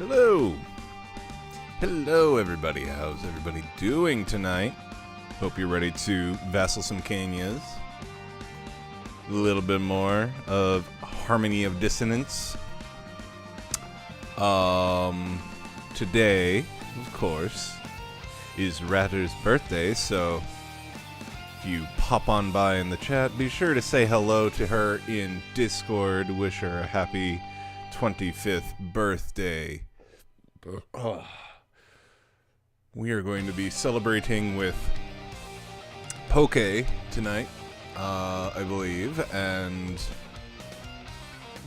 Hello! Hello, everybody. How's everybody doing tonight? Hope you're ready to vassal some Kenyas. A little bit more of Harmony of Dissonance. Today, of course, is Ratter's birthday, so if you pop on by in the chat, be sure to say hello to her in Discord. Wish her a happy 25th birthday. We are going to be celebrating with Poke tonight, I believe, and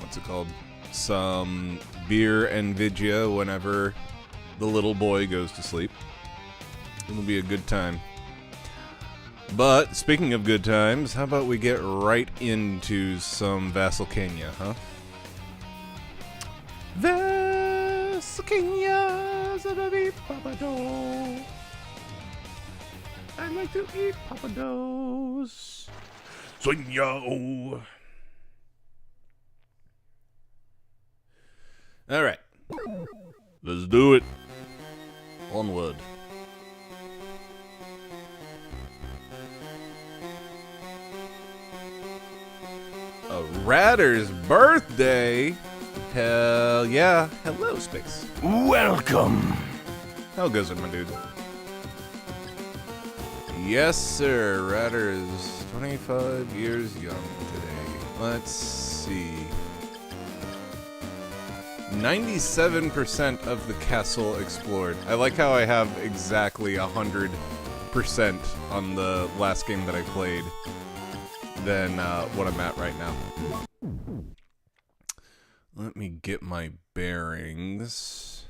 what's it called? Some beer and Vidya whenever the little boy goes to sleep. It'll be a good time. But, speaking of good times, how about we get right into some Vassal Kenya, huh? Vassal Kenya, Zanabi Papado. I like to eat papados. Soñao. Alright. Let's do it. Onward. A Ratter's birthday? Hell yeah. Hello, Space. Welcome. How goes it, my dude? Yes, sir. Ratter is 25 years young today. Let's see. 97% of the castle explored. I like how I have exactly 100% on the last game that I played than what I'm at right now. Let me get my bearings.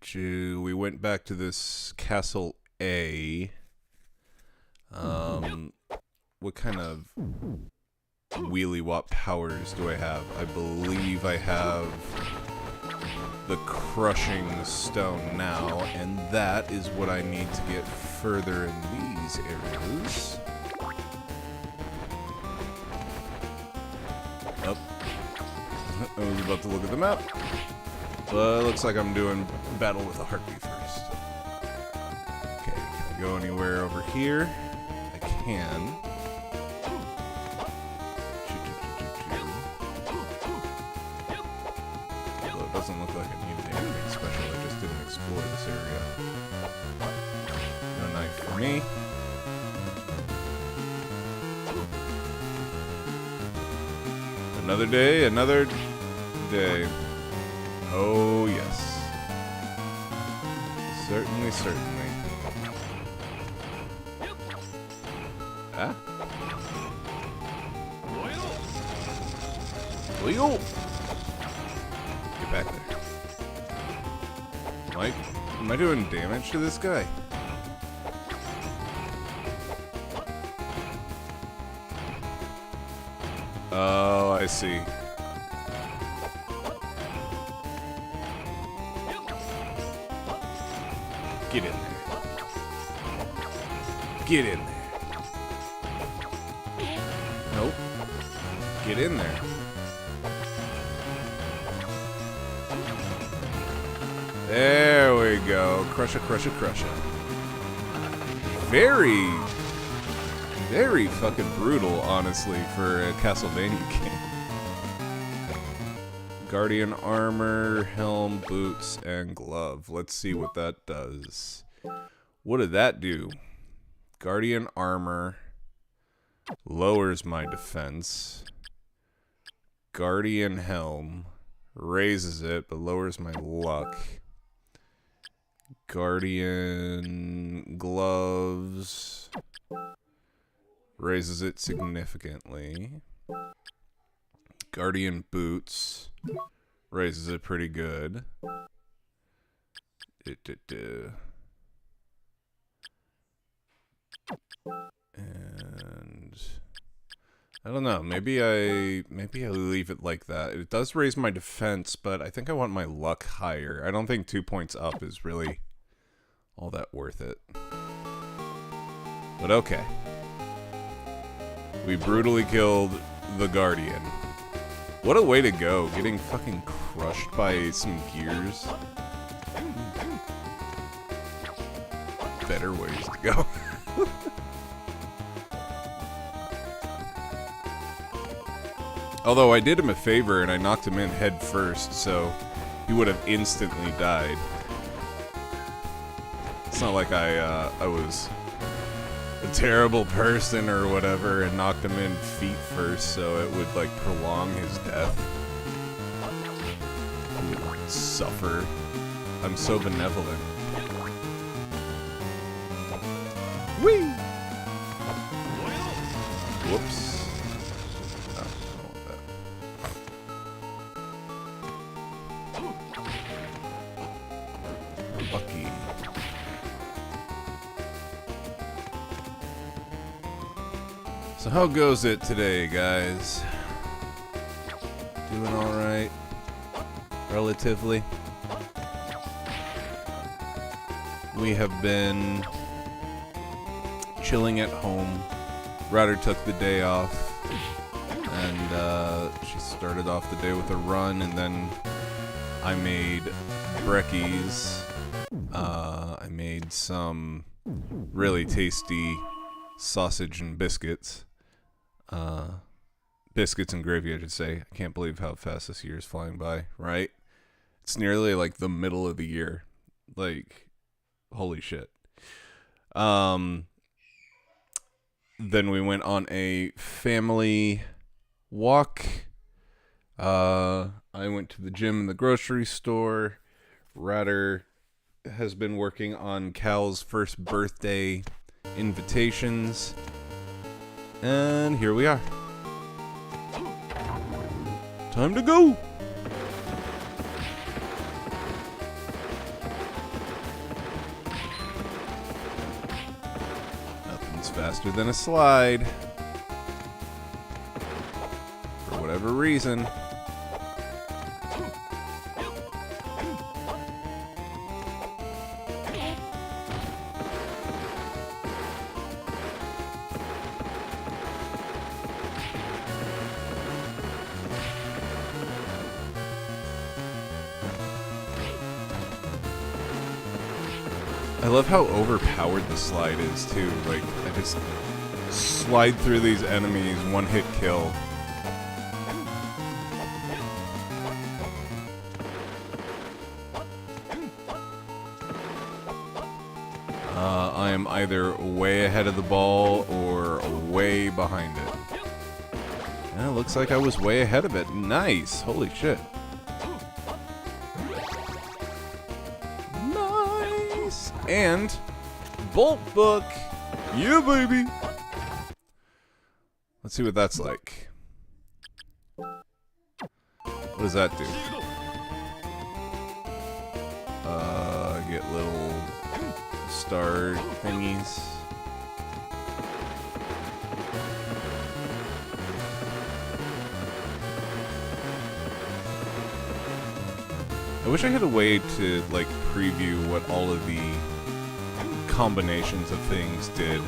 We went back to this Castle A. What kind of wheelie-wop powers do I have? I believe I have the Crushing Stone now, and that is what I need to get further in these areas. Up. I was about to look at the map, but it looks like I'm doing battle with a heartbeat first. Okay, can I go anywhere over here? I can. Although it doesn't look like I needed anything special, I just didn't explore this area. No knife for me. Another day, another day. Oh, yes. Certainly, certainly. Ah? Leo! Get back there. Am I doing damage to this guy? Oh, I see. Get in there. Get in there. Nope. Get in there. There we go. Crusher, crusher, crusher. Very fucking brutal, honestly, for a Castlevania game. Guardian armor, helm, boots, and glove. Let's see what that does. What did that do? Guardian armor lowers my defense. Guardian helm raises it, but lowers my luck. Guardian gloves raises it significantly. Guardian boots raises it pretty good. And I don't know, maybe I leave it like that. It does raise my defense, but I think I want my luck higher. I don't think 2 points up is really all that worth it. But okay. We brutally killed the Guardian. What a way to go, getting fucking crushed by some gears. Better ways to go. Although I did him a favor and I knocked him in head first, so he would have instantly died. It's not like I was a terrible person or whatever and knocked him in feet first, so it would like prolong his death. He would suffer. I'm so benevolent. Whee! Whoops. Oh, I don't want that. Lucky. So how goes it today, guys? Doing alright? Relatively? We have been chilling at home. Ryder took the day off, and she started off the day with a run, and then I made brekkies. I made some really tasty sausage and biscuits. Biscuits and gravy, I should say. I can't believe how fast this year is flying by, right? It's nearly like the middle of the year. Like, holy shit. Then we went on a family walk. I went to the gym and the grocery store. Ryder has been working on Cal's first birthday invitations. And here we are. Time to go! Nothing's faster than a slide. For whatever reason. I love how overpowered the slide is, too. Like, I just slide through these enemies, one-hit kill. I am either way ahead of the ball or way behind it. And it looks like I was way ahead of it. Nice! Holy shit. And Bolt Book. Yeah, baby. Let's see what that's like. What does that do? Get little star thingies. I wish I had a way to, like, preview what all of the combinations of things did.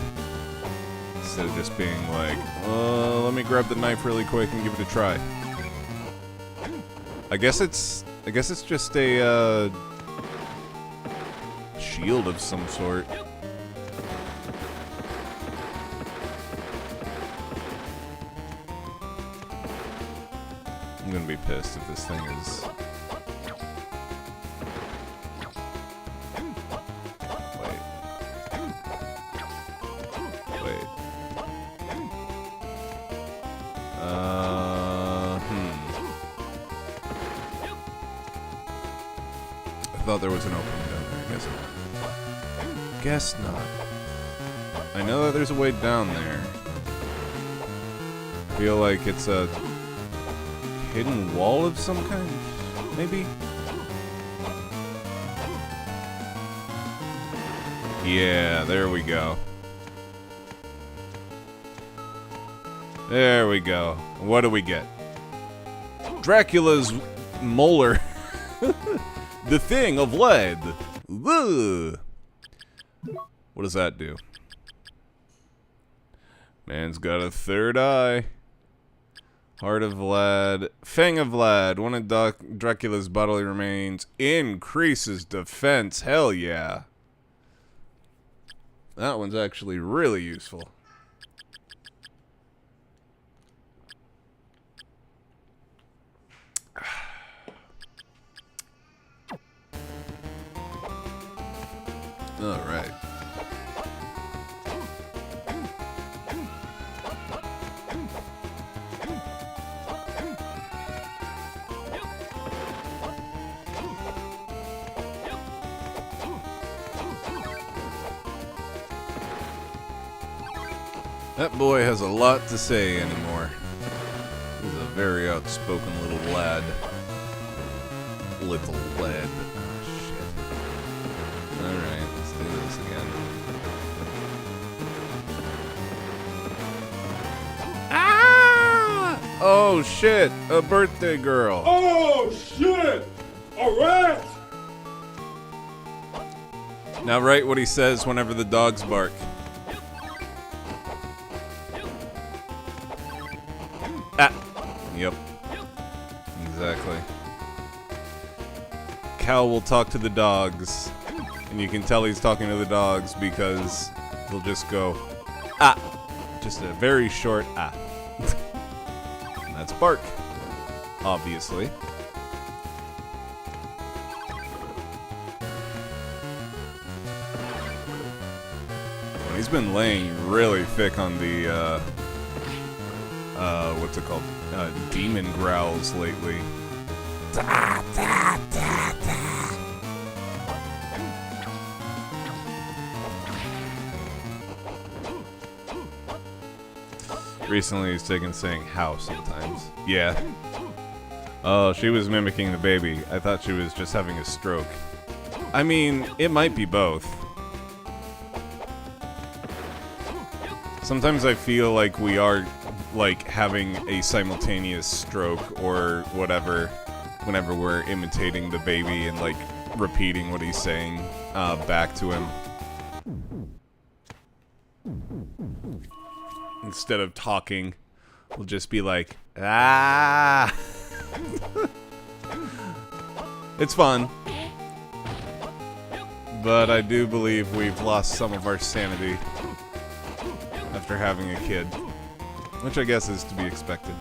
Instead of just being like, let me grab the knife really quick and give it a try. I guess it's just a, shield of some sort. I'm gonna be pissed if this thing is... I thought there was an opening down there. Guess not. I know that there's a way down there. I feel like it's a hidden wall of some kind, maybe? Yeah, there we go. There we go. What do we get? Dracula's molar. The thing of lead. Ugh. What does that do? Man's got a third eye. Heart of Vlad. Fang of Vlad. One of Dracula's bodily remains. Increases defense. Hell yeah. That one's actually really useful. Alright. That boy has a lot to say anymore. He's a very outspoken little lad. Little lad. Oh, shit. Alright, let's do this again. Ah! Oh, shit! A birthday girl! Oh, shit! Alright! Now write what he says whenever the dogs bark. Ah! Yep. Exactly. Cal will talk to the dogs, and you can tell he's talking to the dogs because he'll just go, ah! Just a very short ah. And that's bark, obviously. He's been laying really thick on the, what's it called? Demon growls lately. Da, da, da, da. Recently he's taken saying how sometimes. Yeah. Oh, she was mimicking the baby. I thought she was just having a stroke. I mean, it might be both. Sometimes I feel like we are, like, having a simultaneous stroke or whatever whenever we're imitating the baby and, like, repeating what he's saying back to him. Instead of talking, we'll just be like, ah! It's fun. But I do believe we've lost some of our sanity after having a kid, which I guess is to be expected.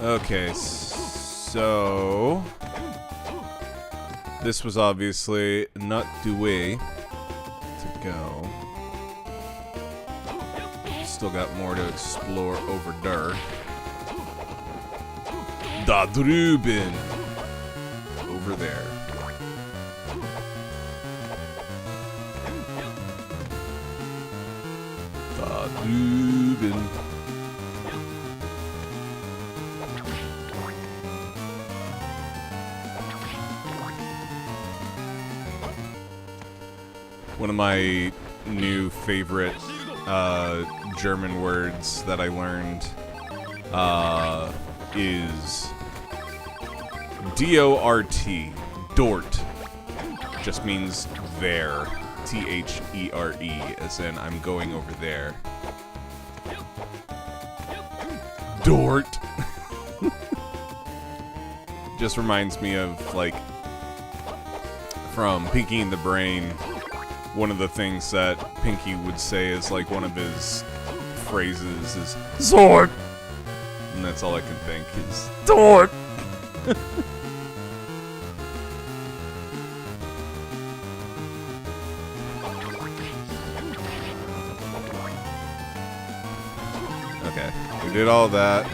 Okay, so this was obviously not the way to go. Still got more to explore over there. Da drüben. Over there. Da drüben. One of my new favorite German words that I learned is D-O-R-T. Dort. Just means there. T-H-E-R-E, as in I'm going over there. Dort. Just reminds me of, like, from Pinky and the Brain. One of the things that Pinky would say is, like, one of his phrases is Zort! And that's all I can think is Dort! Okay, we did all that.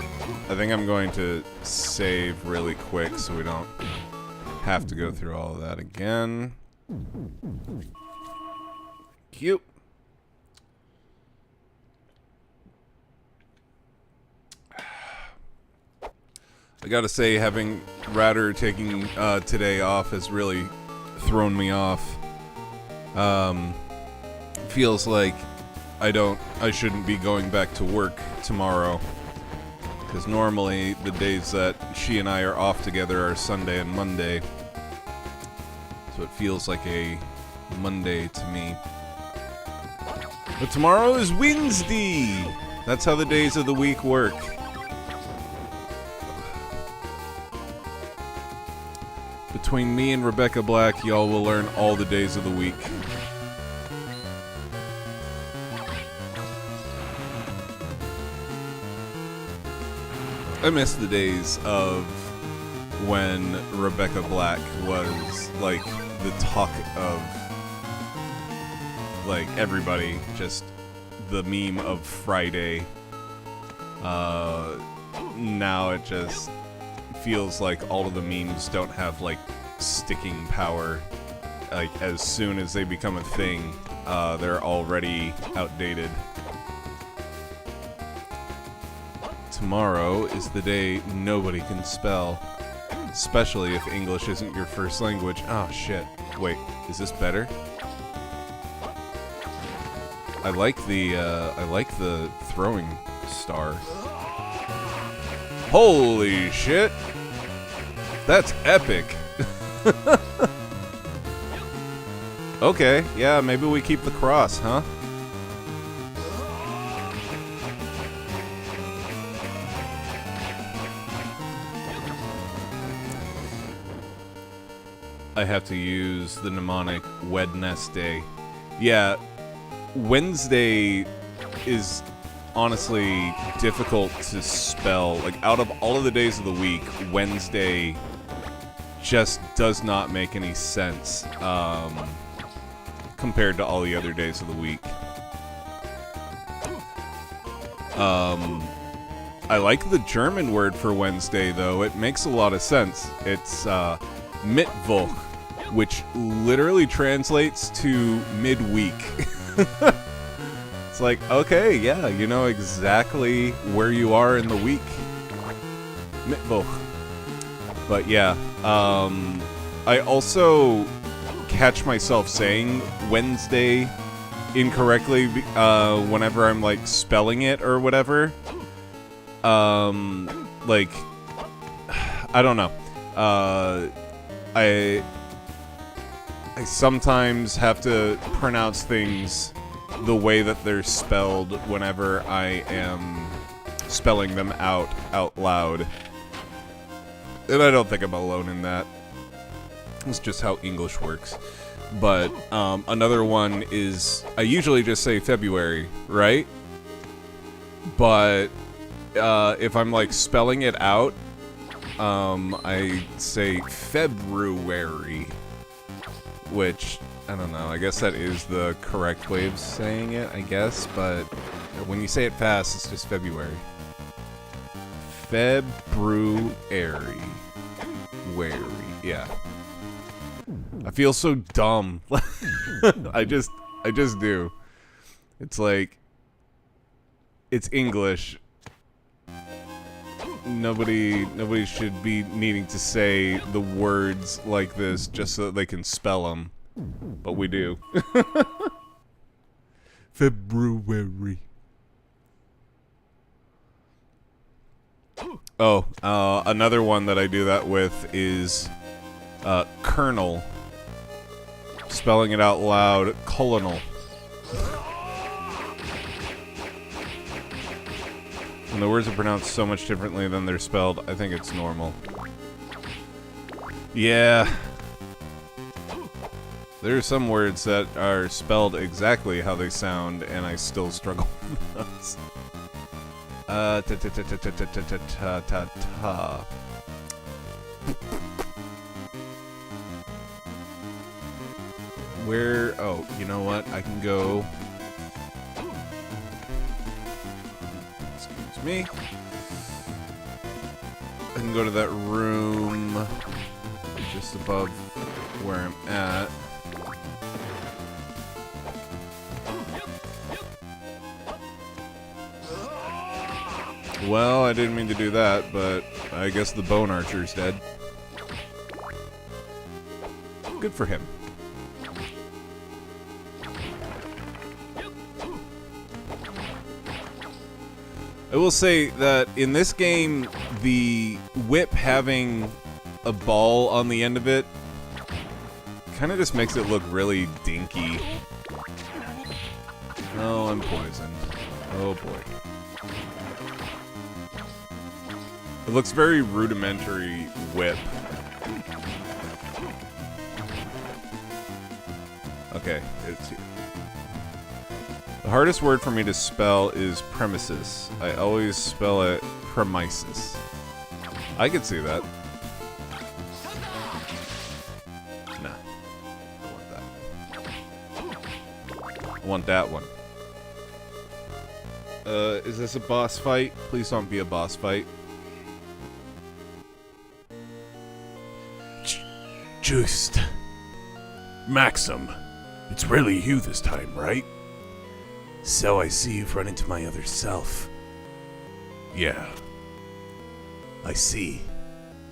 I think I'm going to save really quick so we don't have to go through all of that again. Cute. I gotta say, having Ratter taking today off has really thrown me off. Feels like I shouldn't be going back to work tomorrow. Because normally the days that she and I are off together are Sunday and Monday. So it feels like a Monday to me. But tomorrow is Wednesday! That's how the days of the week work. Between me and Rebecca Black, y'all will learn all the days of the week. I miss the days of when Rebecca Black was, like, the talk of, like, everybody. Just the meme of Friday. Now it just feels like all of the memes don't have, like, sticking power. Like, as soon as they become a thing, they're already outdated. Tomorrow is the day nobody can spell. Especially if English isn't your first language. Oh, shit. Wait, is this better? I like the throwing star. Holy shit! That's epic! Okay, yeah, maybe we keep the cross, huh? I have to use the mnemonic Wednesday. Yeah, Wednesday is honestly difficult to spell. Like, out of all of the days of the week, Wednesday just does not make any sense compared to all the other days of the week. I like the German word for Wednesday, though. It makes a lot of sense. It's Mittwoch, which literally translates to midweek. It's like, okay, yeah, you know exactly where you are in the week. Mittwoch. But yeah, I also catch myself saying Wednesday incorrectly whenever I'm, like, spelling it or whatever. Like, I don't know. I sometimes have to pronounce things the way that they're spelled whenever I am spelling them out loud. And I don't think I'm alone in that. It's just how English works. But another one is, I usually just say February, right? But if I'm, like, spelling it out, I say February, which, I don't know, I guess that is the correct way of saying it, I guess, but when you say it fast, it's just February. February. Yeah. I feel so dumb. I just do. It's like, it's English. Nobody should be needing to say the words like this just so that they can spell them. But we do. February. Oh, another one that I do that with is Colonel. Spelling it out loud, colonel. When the words are pronounced so much differently than they're spelled, I think it's normal. Yeah. There are some words that are spelled exactly how they sound, and I still struggle with those. Where? Oh, you know what? I can go. Excuse me. I can go to that room just above where I'm at. Well, I didn't mean to do that, but I guess the bone archer's dead. Good for him. I will say that in this game, the whip having a ball on the end of it kind of just makes it look really dinky. Oh, I'm poisoned. Oh boy. It looks very rudimentary whip. Okay, it's here. The hardest word for me to spell is premises. I always spell it premises. I could see that. Nah. I want that. I want that one. Is this a boss fight? Please don't be a boss fight. Just. Maxim, it's really you this time, right? So I see you've run into my other self. Yeah. I see.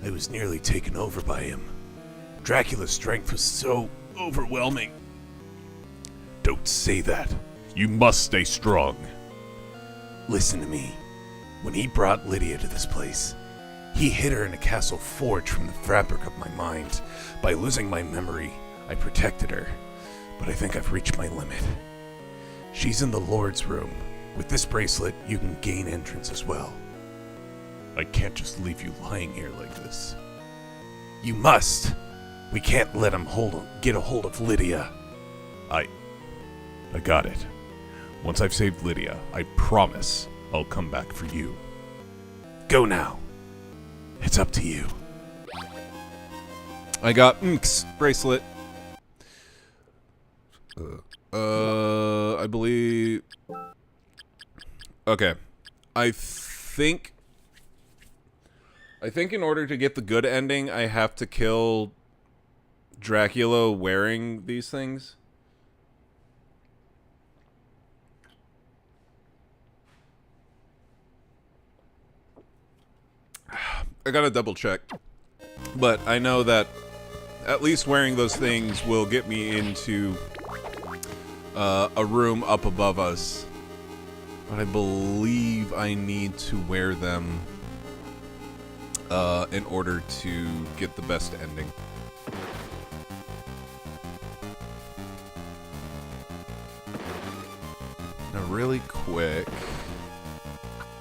I was nearly taken over by him. Dracula's strength was so overwhelming. Don't say that. You must stay strong. Listen to me. When he brought Lydia to this place, he hid her in a castle forged from the fabric of my mind. By losing my memory, I protected her, but I think I've reached my limit. She's in the Lord's room. With this bracelet, you can gain entrance as well. I can't just leave you lying here like this. You must! We can't let him get a hold of Lydia. I got it. Once I've saved Lydia, I promise I'll come back for you. Go now. It's up to you. I got Nk's bracelet. I believe... Okay. I think in order to get the good ending, I have to kill Dracula wearing these things. I gotta double check. But I know that at least wearing those things will get me into a room up above us. But I believe I need to wear them in order to get the best ending. Now, really quick,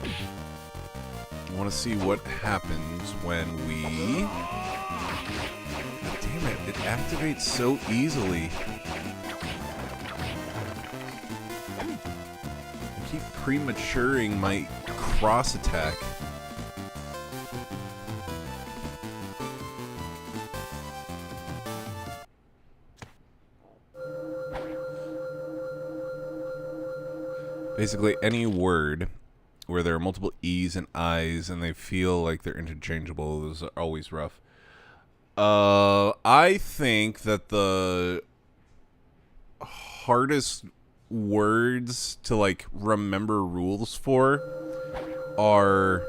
I want to see what happens when we... Damn it, it activates so easily. I keep prematuring my cross attack. Basically, any word where there are multiple E's and I's and they feel like they're interchangeable, those are always rough. I think that the hardest words to, like, remember rules for are,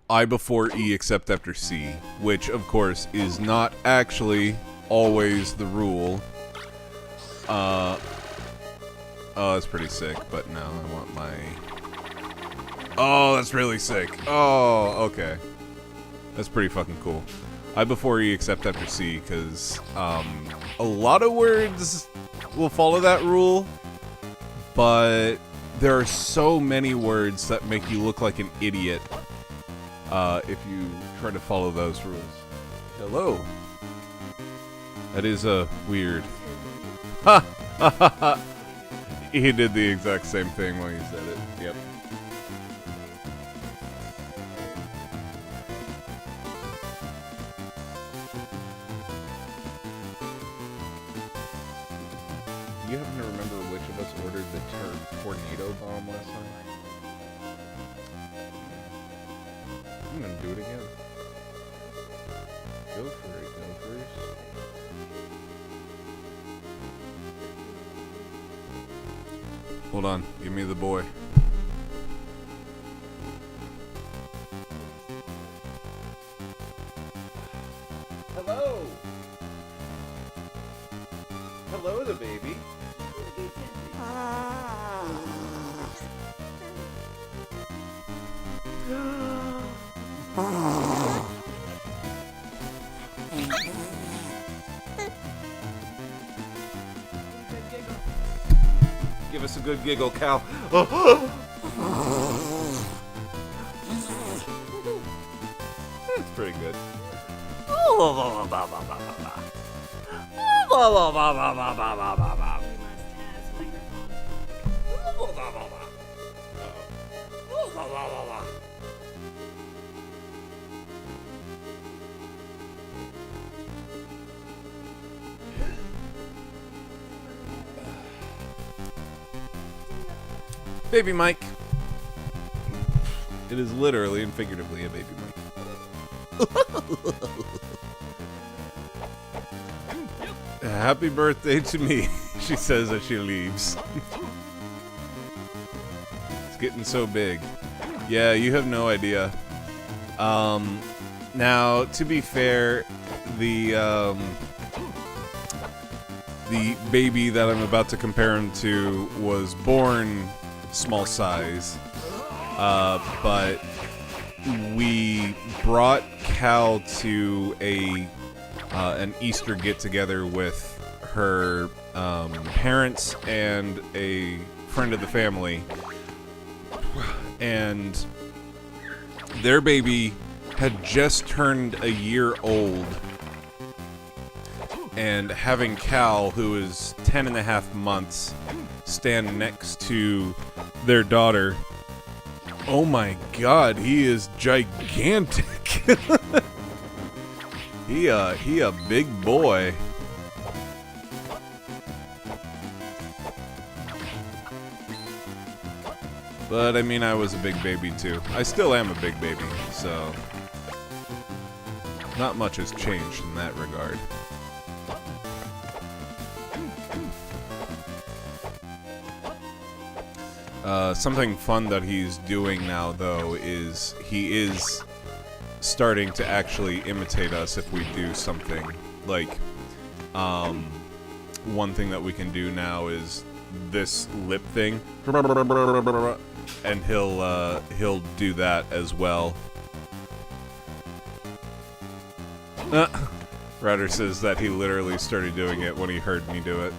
I before E except after C, which, of course, is not actually always the rule. Oh, that's pretty sick, but no, I want my... Oh, that's really sick. Oh, okay. That's pretty fucking cool. I before E except after C, because a lot of words will follow that rule, but there are so many words that make you look like an idiot if you try to follow those rules. Hello. That is weird. Ha! Ha ha ha! He did the exact same thing when he said it. Yep. Do you happen to remember which of us ordered the tornado bomb last time? I'm gonna do it again. Go for it, Gophers. Hold on, give me the boy. Hello! Hello, the baby. Give us a good giggle, Cal. Baby Mike. It is literally and figuratively a baby Mike. Happy birthday to me, she says as she leaves. It's getting so big. Yeah, you have no idea. Now, to be fair, the baby that I'm about to compare him to was born small size, but we brought Cal to an Easter get-together with her parents and a friend of the family, and their baby had just turned a year old, and having Cal, who is 10 and a half months, stand next to their daughter. Oh my god, he is gigantic. he a big boy. But I mean, I was a big baby too. I still am a big baby, so not much has changed in that regard. Something fun that he's doing now, though, is he is starting to actually imitate us if we do something. Like, one thing that we can do now is this lip thing, and he'll do that as well. Ryder says that he literally started doing it when he heard me do it.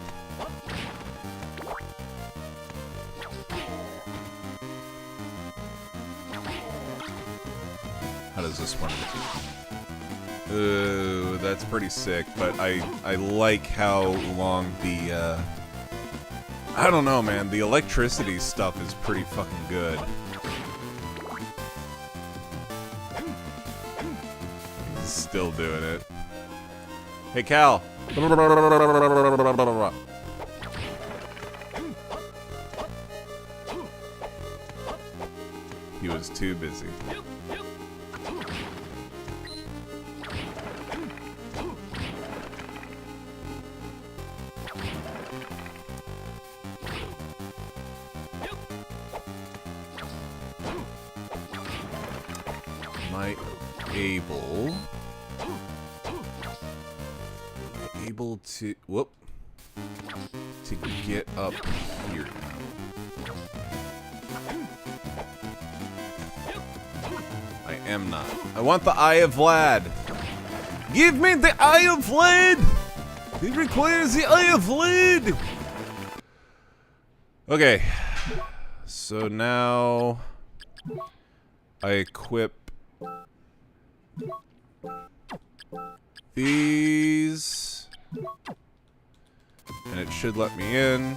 How does this one? Ooh, that's pretty sick, but I like how long the, I don't know, man, the electricity stuff is pretty fucking good. He's still doing it. Hey, Cal! He was too busy. Able to get up here now. I am not. I want the Eye of Vlad. Give me the Eye of Vlad. It requires the Eye of Vlad. Okay. So now I equip these, and it should let me in.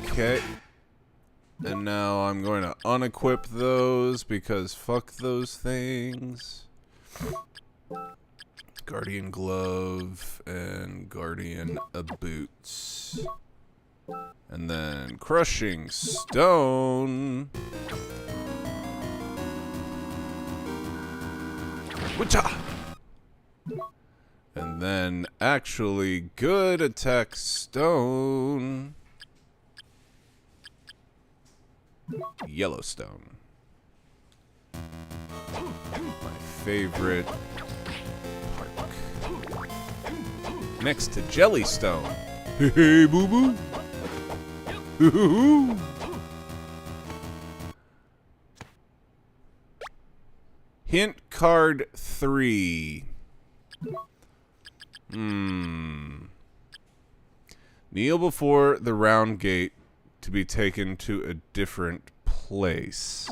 Okay. And now I'm going to unequip those because fuck those things. Guardian glove and guardian boots. And then crushing stone. Witcha! And then actually good attack stone. Yellowstone. My favorite park. Next to Jellystone. Hey, boo boo. Hoo-hoo-hoo. Hint card 3. Kneel before the round gate to be taken to a different place.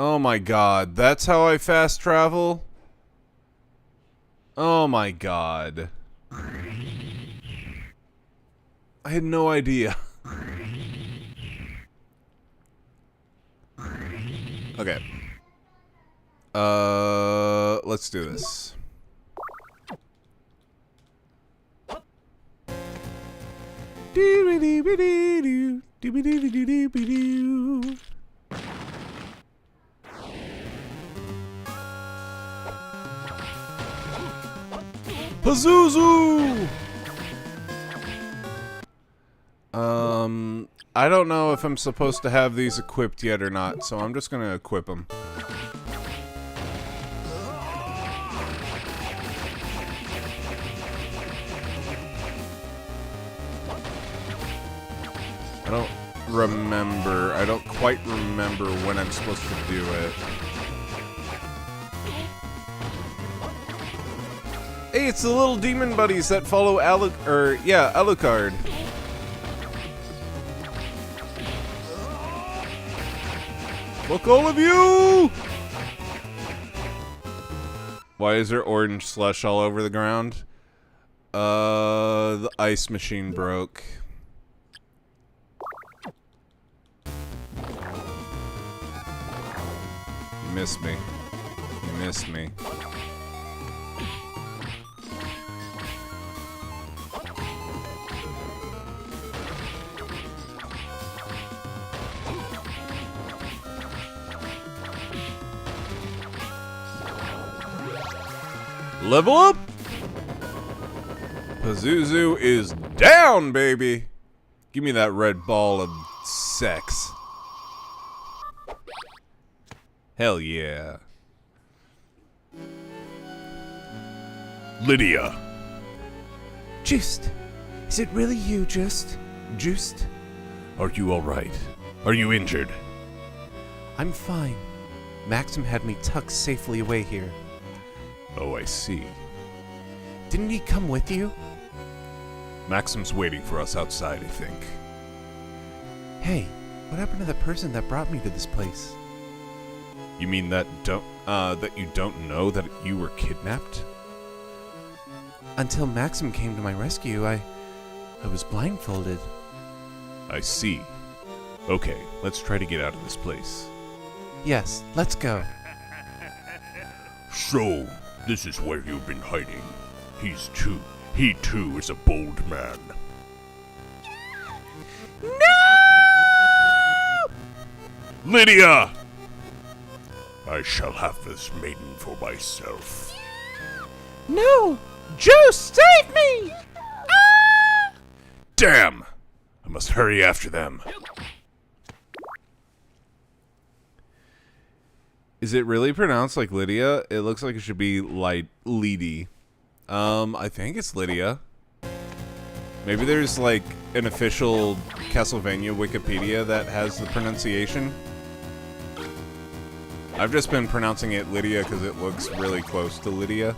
Oh my god, that's how I fast travel? Oh my god. I had no idea. Okay. Let's do this. Pazuzu! I don't know if I'm supposed to have these equipped yet or not, so I'm just gonna equip them. I don't quite remember when I'm supposed to do it. Hey, it's the little demon buddies that follow Alucard. Look, all of you! Why is there orange slush all over the ground? The ice machine broke. You missed me. You missed me. Level up! Pazuzu is down, baby! Give me that red ball of sex. Hell yeah. Lydia. Juiced. Is it really you, Juiced? Are you alright? Are you injured? I'm fine. Maxim had me tucked safely away here. Oh, I see. Didn't he come with you? Maxim's waiting for us outside, I think. Hey, what happened to the person that brought me to this place? You mean that you don't know that you were kidnapped? Until Maxim came to my rescue, I was blindfolded. I see. Okay, let's try to get out of this place. Yes, let's go. So, this is where you've been hiding. He too is a bold man. No! Lydia! I shall have this maiden for myself. No! Juice, save me! Ah! Damn! I must hurry after them. Is it really pronounced like Lydia? It looks like it should be like Lady. I think it's Lydia. Maybe there's like an official Castlevania Wikipedia that has the pronunciation. I've just been pronouncing it Lydia because it looks really close to Lydia.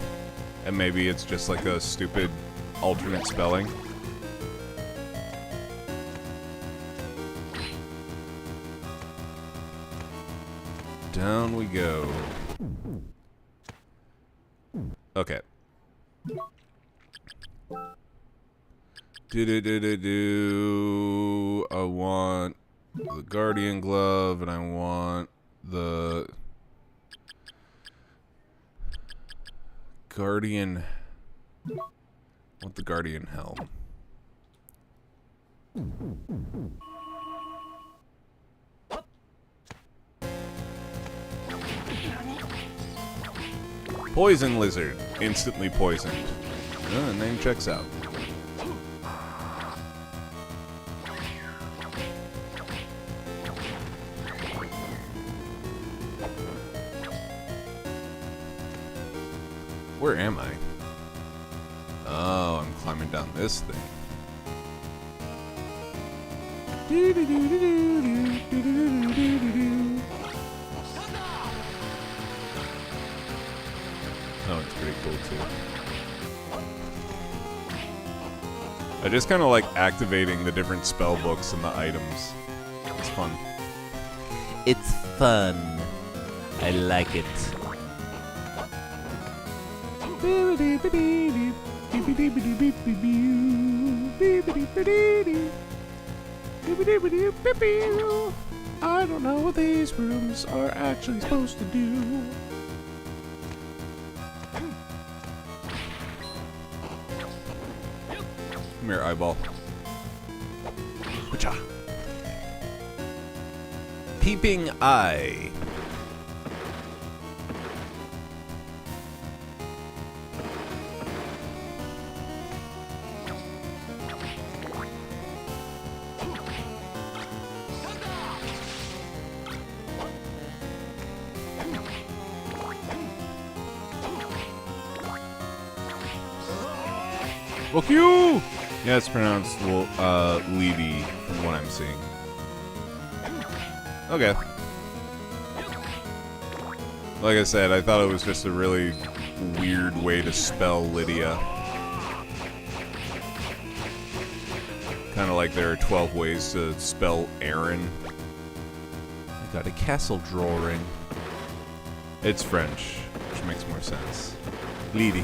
And maybe it's just like a stupid alternate spelling. Down we go. Okay. I want the Guardian Glove, and I want the Guardian. I want the Guardian Helm. Poison Lizard. Instantly poisoned. Name checks out. Where am I? Oh, I'm climbing down this thing. Oh, it's pretty cool too. I just kind of like activating the different spell books and the items. It's fun. It's fun. I like it. I don't know what these rooms are actually supposed to do. Come here, eyeball. Wacha. Peeping eye. Fuck you! Yeah, it's pronounced Levy from what I'm seeing. Okay. Like I said, I thought it was just a really weird way to spell Lydia. Kind of like there are 12 ways to spell Aaron. I got a castle drawing. It's French, which makes more sense. Lady.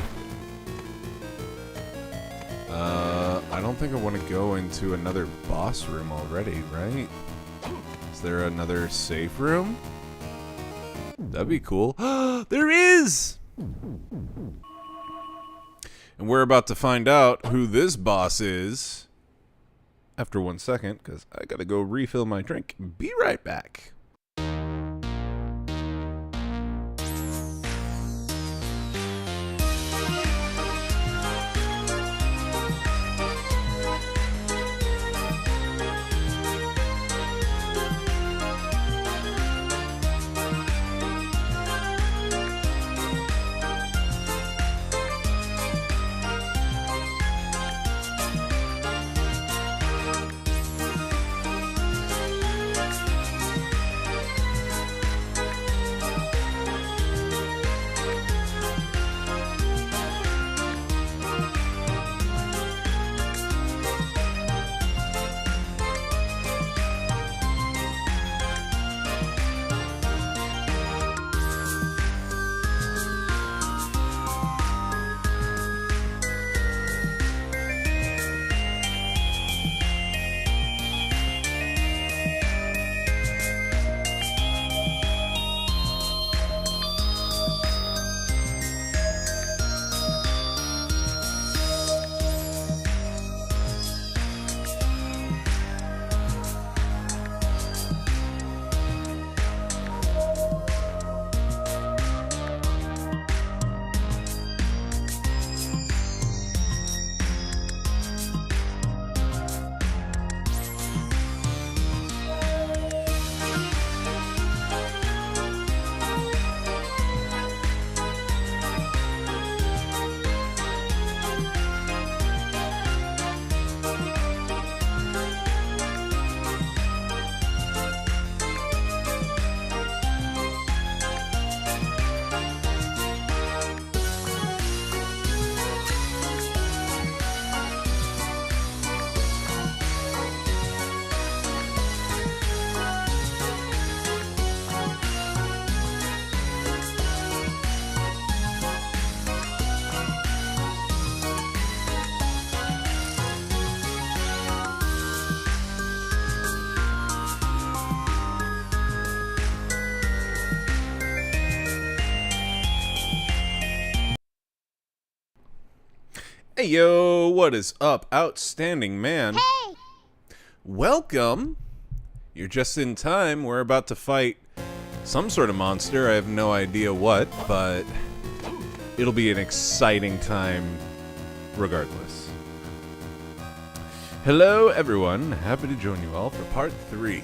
I don't think I want to go into another boss room already, right? Is there another safe room? That'd be cool. There is! And we're about to find out who this boss is after 1 second, because I gotta go refill my drink. Be right back. Hey yo, what is up, outstanding man? Hey! Welcome! You're just in time. We're about to fight some sort of monster. I have no idea what, but it'll be an exciting time regardless. Hello everyone, happy to join you all for part 3.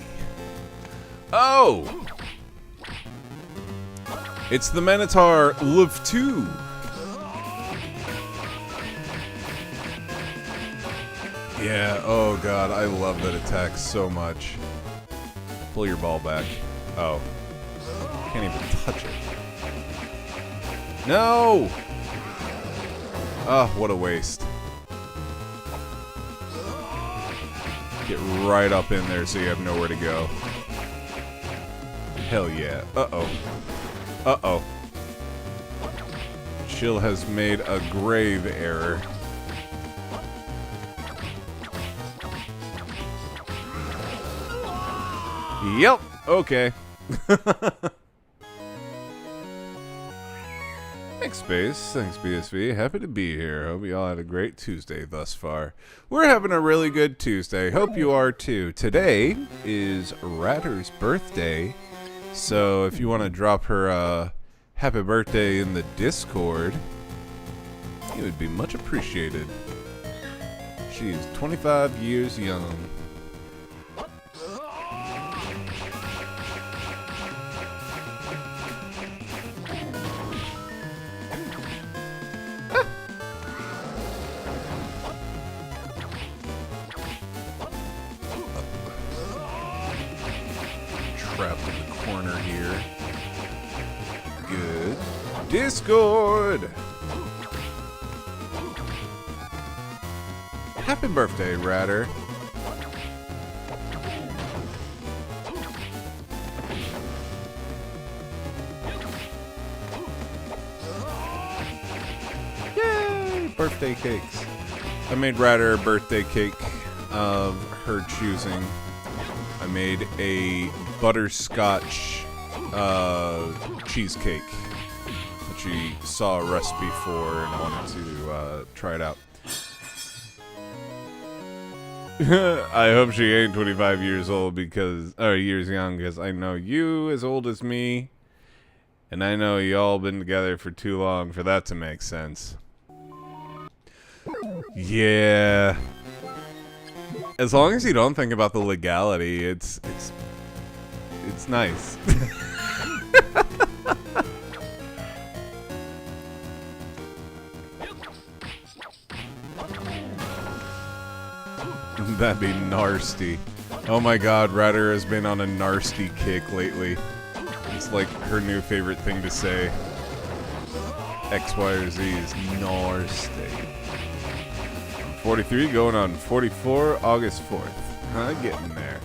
Oh! It's the Minotaur Live 2. Yeah, oh god, I love that attack so much. Pull your ball back. Oh. Can't even touch it. No! Oh, what a waste. Get right up in there so you have nowhere to go. Hell yeah. Uh-oh. Uh-oh. Chill has made a grave error. Yep. Okay. Thanks, Space. Thanks, BSV. Happy to be here. Hope you all had a great Tuesday thus far. We're having a really good Tuesday. Hope you are too. Today is Ratter's birthday. So if you want to drop her a happy birthday in the Discord, it would be much appreciated. She is 25 years young. Trapped in the corner here. Good. Discord! Happy birthday, Ratter. Yay! Birthday cakes. I made Ratter a birthday cake of her choosing. I made a butterscotch cheesecake that she saw a recipe for and wanted to try it out. I hope she ain't 25 years old years young, because I know you as old as me, and I know y'all been together for too long for that to make sense. Yeah. As long as you don't think about the legality, it's nice. That'd be nasty. Oh my god, Ratter has been on a nasty kick lately. It's like her new favorite thing to say. X, Y, or Z is nasty. 43 going on 44, August 4th. Getting there.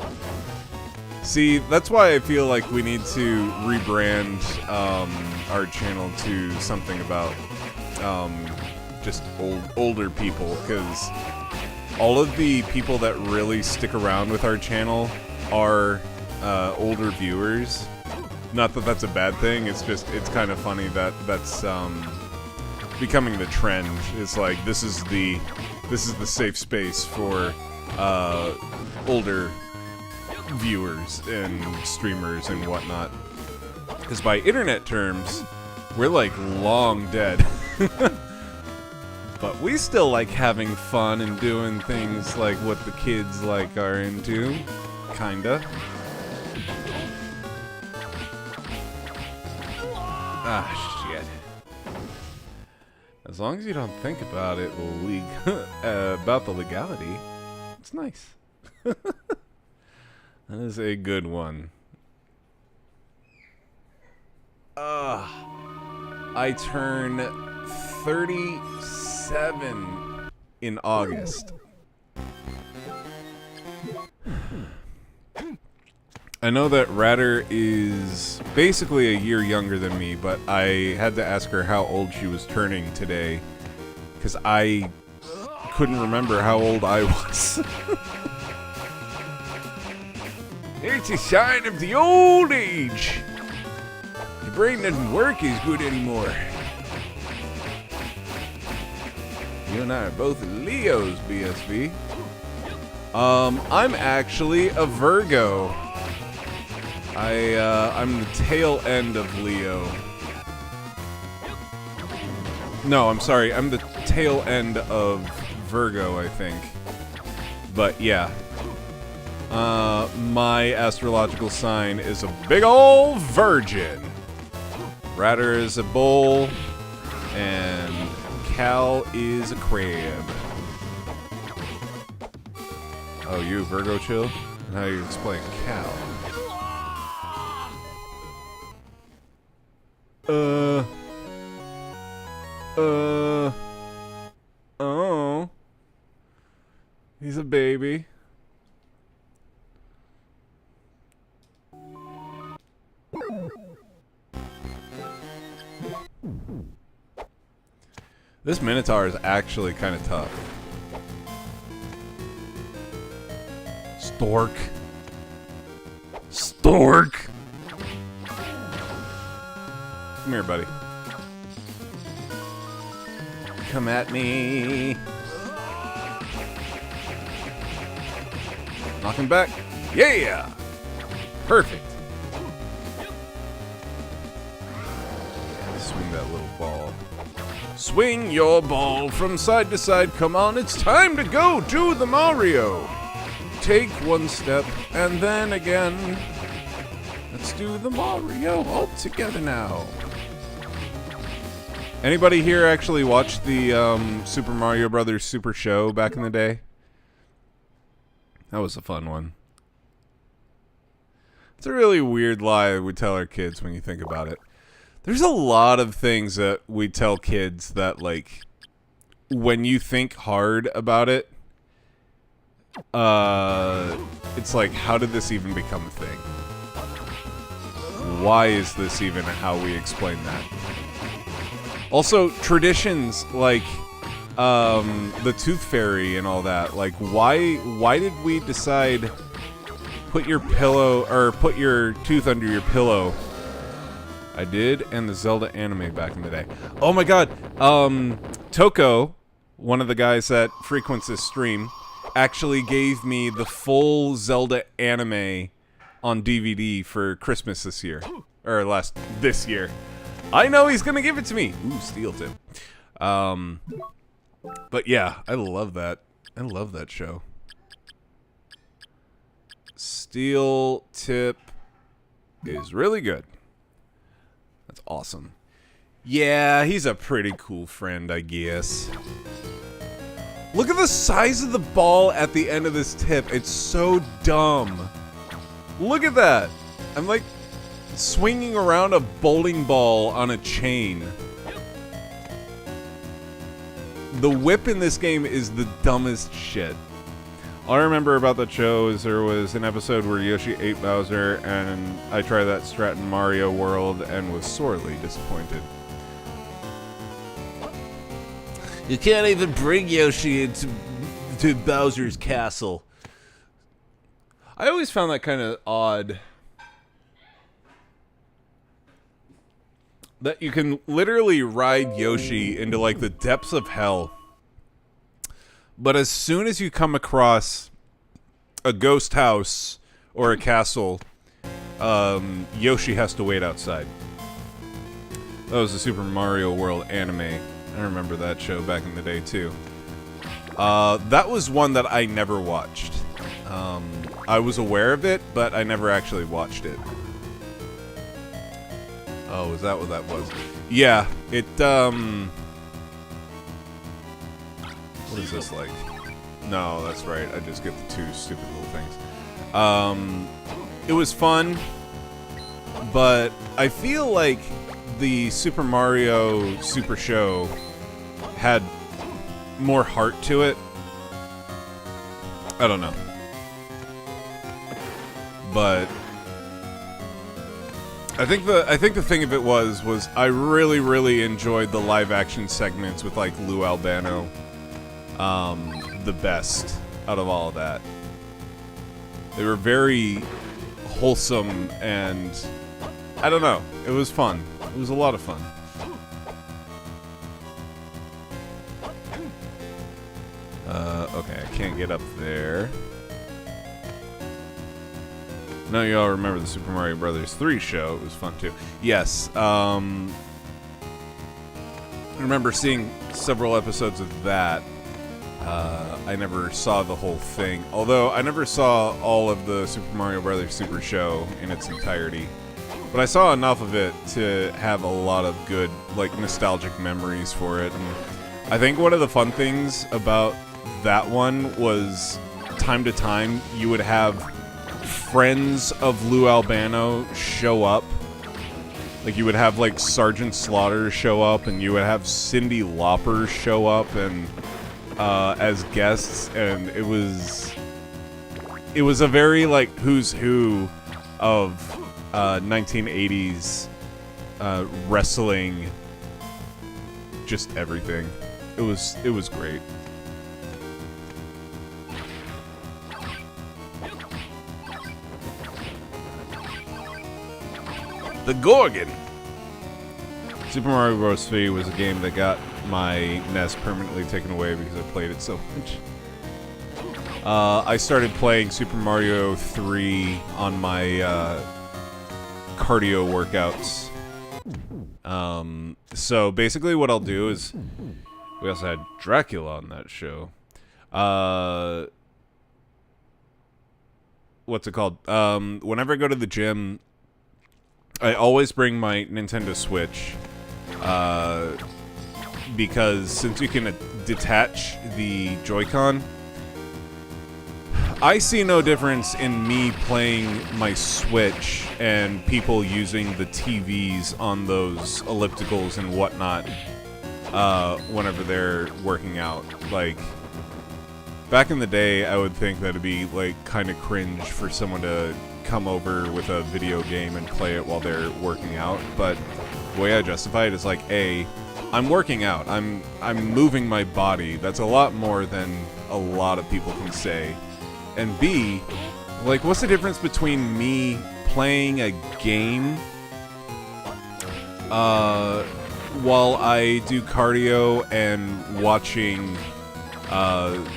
See, that's why I feel like we need to rebrand our channel to something about just older people, because all of the people that really stick around with our channel are older viewers. Not that that's a bad thing, it's just, it's kind of funny that that's becoming the trend. It's like, this is the safe space for older viewers and streamers and whatnot. Because by internet terms, we're like long dead. But we still like having fun and doing things like what the kids like are into. Kinda. Ah, shit. As long as you don't think about it, about the legality, it's nice. That is a good one. I turn 37 in August. I know that Ratter is basically a year younger than me, but I had to ask her how old she was turning today, because I couldn't remember how old I was. It's a sign of the old age. Your brain doesn't work as good anymore. You and I are both Leos, BSV. I'm actually a Virgo. I'm the tail end of Leo. No, I'm sorry. I'm the tail end of Virgo, I think. But yeah. My astrological sign is a big ol' virgin. Ratter is a bull, and Cal is a crab. Oh, you Virgo chill? And how you explain Cal? Oh. He's a baby. This Minotaur is actually kind of tough. Stork. Stork. Come here, buddy. Come at me. Knock him back. Yeah! Perfect. Swing that little ball. Swing your ball from side to side. Come on, it's time to go do the Mario. Take one step, and then again. Let's do the Mario all together now. Anybody here actually watch the Super Mario Brothers Super Show back in the day? That was a fun one. It's a really weird lie we tell our kids when you think about it. There's a lot of things that we tell kids that, like, when you think hard about it, it's like, how did this even become a thing? Why is this even how we explain that? Also, traditions like the Tooth Fairy and all that. Like, why did we decide put your pillow or put your tooth under your pillow? I did, and the Zelda anime back in the day. Oh my god, Toko, one of the guys that frequents this stream, actually gave me the full Zelda anime on DVD for Christmas this year. Or this year. I know he's gonna give it to me! Ooh, steel tip. But yeah, I love that. I love that show. Steel tip is really good. That's awesome. Yeah, he's a pretty cool friend, I guess. Look at the size of the ball at the end of this tip. It's so dumb. Look at that. I'm like swinging around a bowling ball on a chain. The whip in this game is the dumbest shit. All I remember about that show is there was an episode where Yoshi ate Bowser, and I tried that strat in Mario World and was sorely disappointed. You can't even bring Yoshi into Bowser's castle. I always found that kind of odd. That you can literally ride Yoshi into, like, the depths of hell. But as soon as you come across a ghost house or a castle, Yoshi has to wait outside. That was the Super Mario World anime. I remember that show back in the day, too. That was one that I never watched. I was aware of it, but I never actually watched it. Oh, is that what that was? Yeah, it, what is this like? No, that's right. I just get the two stupid little things. It was fun, but I feel like the Super Mario Super Show had more heart to it. I don't know. But I think the thing of it was I really enjoyed the live action segments with, like, Lou Albano. The best out of all of that. They were very wholesome, and I don't know. It was fun. It was a lot of fun. Okay, I can't get up there. No, you all remember the Super Mario Brothers 3 show. It was fun, too. Yes, I remember seeing several episodes of that. I never saw the whole thing. Although, I never saw all of the Super Mario Brothers Super Show in its entirety. But I saw enough of it to have a lot of good, like, nostalgic memories for it. And I think one of the fun things about that one was, time to time, you would have friends of Lou Albano show up. Like, you would have, like, Sergeant Slaughter show up, and you would have Cyndi Lauper show up, and as guests, and it was a very, like, who's who of 1980s wrestling, just everything. It was great. The Gorgon. Super Mario Bros. 3 was a game that got my NES permanently taken away because I played it so much. I started playing Super Mario 3 on my cardio workouts. So basically what I'll do is... We also had Dracula on that show. What's it called? Whenever I go to the gym, I always bring my Nintendo Switch. Because since you can detach the Joy-Con, I see no difference in me playing my Switch and people using the TVs on those ellipticals and whatnot whenever they're working out. Like, back in the day, I would think that it'd be, like, kind of cringe for someone to come over with a video game and play it while they're working out, but the way I justify it is like, A, I'm working out. I'm moving my body. That's a lot more than a lot of people can say. And B, like, what's the difference between me playing a game while I do cardio and watching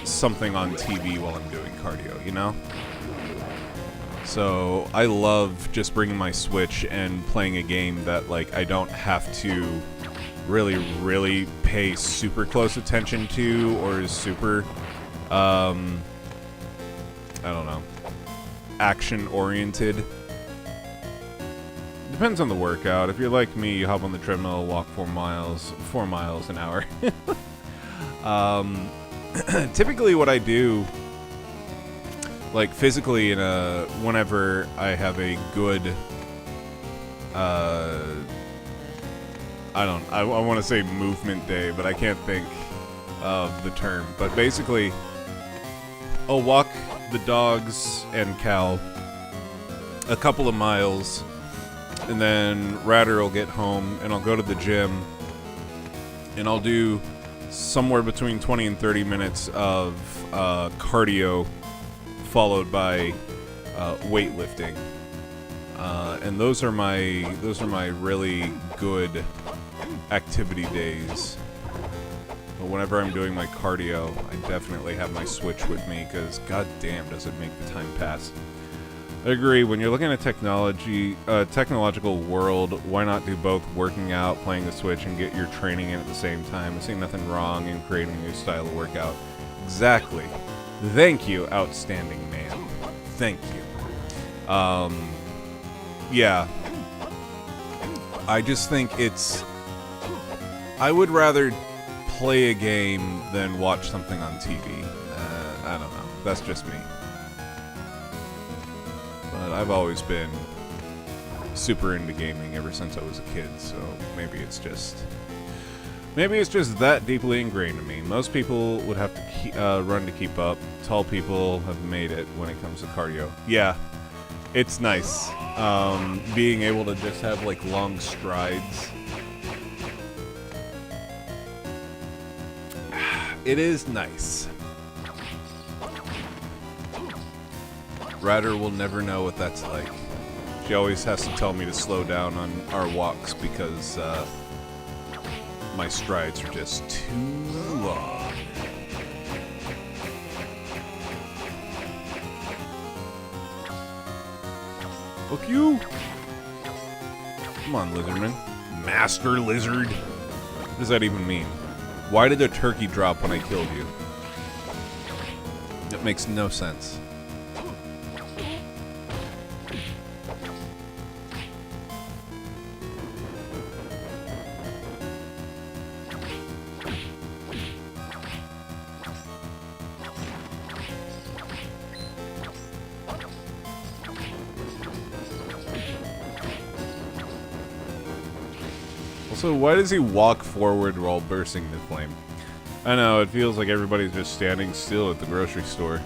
something on TV while I'm doing cardio, you know? So I love just bringing my Switch and playing a game that, like, I don't have to really pay super close attention to or is super, I don't know, action-oriented. Depends on the workout. If you're like me, you hop on the treadmill, walk 4 miles an hour. Typically what I do, like, physically, whenever I have a good, I want to say movement day, but I can't think of the term. But basically, I'll walk the dogs and Cal a couple of miles, and then Radder will get home, and I'll go to the gym, and I'll do somewhere between 20 and 30 minutes of cardio, followed by weightlifting, and those are my really good activity days. But whenever I'm doing my cardio, I definitely have my Switch with me because goddamn does it make the time pass. I agree. When you're looking at technological world, why not do both working out, playing the Switch, and get your training in at the same time? I see nothing wrong in creating a new style of workout. Exactly. Thank you, outstanding man. Thank you. Yeah. I just think I would rather play a game than watch something on TV. I don't know. That's just me. But I've always been super into gaming ever since I was a kid, so maybe it's just that deeply ingrained in me. Most people would have to run to keep up. Tall people have made it when it comes to cardio. Yeah, it's nice. Being able to just have, like, long strides. It is nice. Ryder will never know what that's like. She always has to tell me to slow down on our walks because my strides are just too long. Fuck you! Come on, Lizardman. Master Lizard? What does that even mean? Why did a turkey drop when I killed you? That makes no sense. Also, why does he walk forward while bursting the flame? I know, it feels like everybody's just standing still at the grocery store.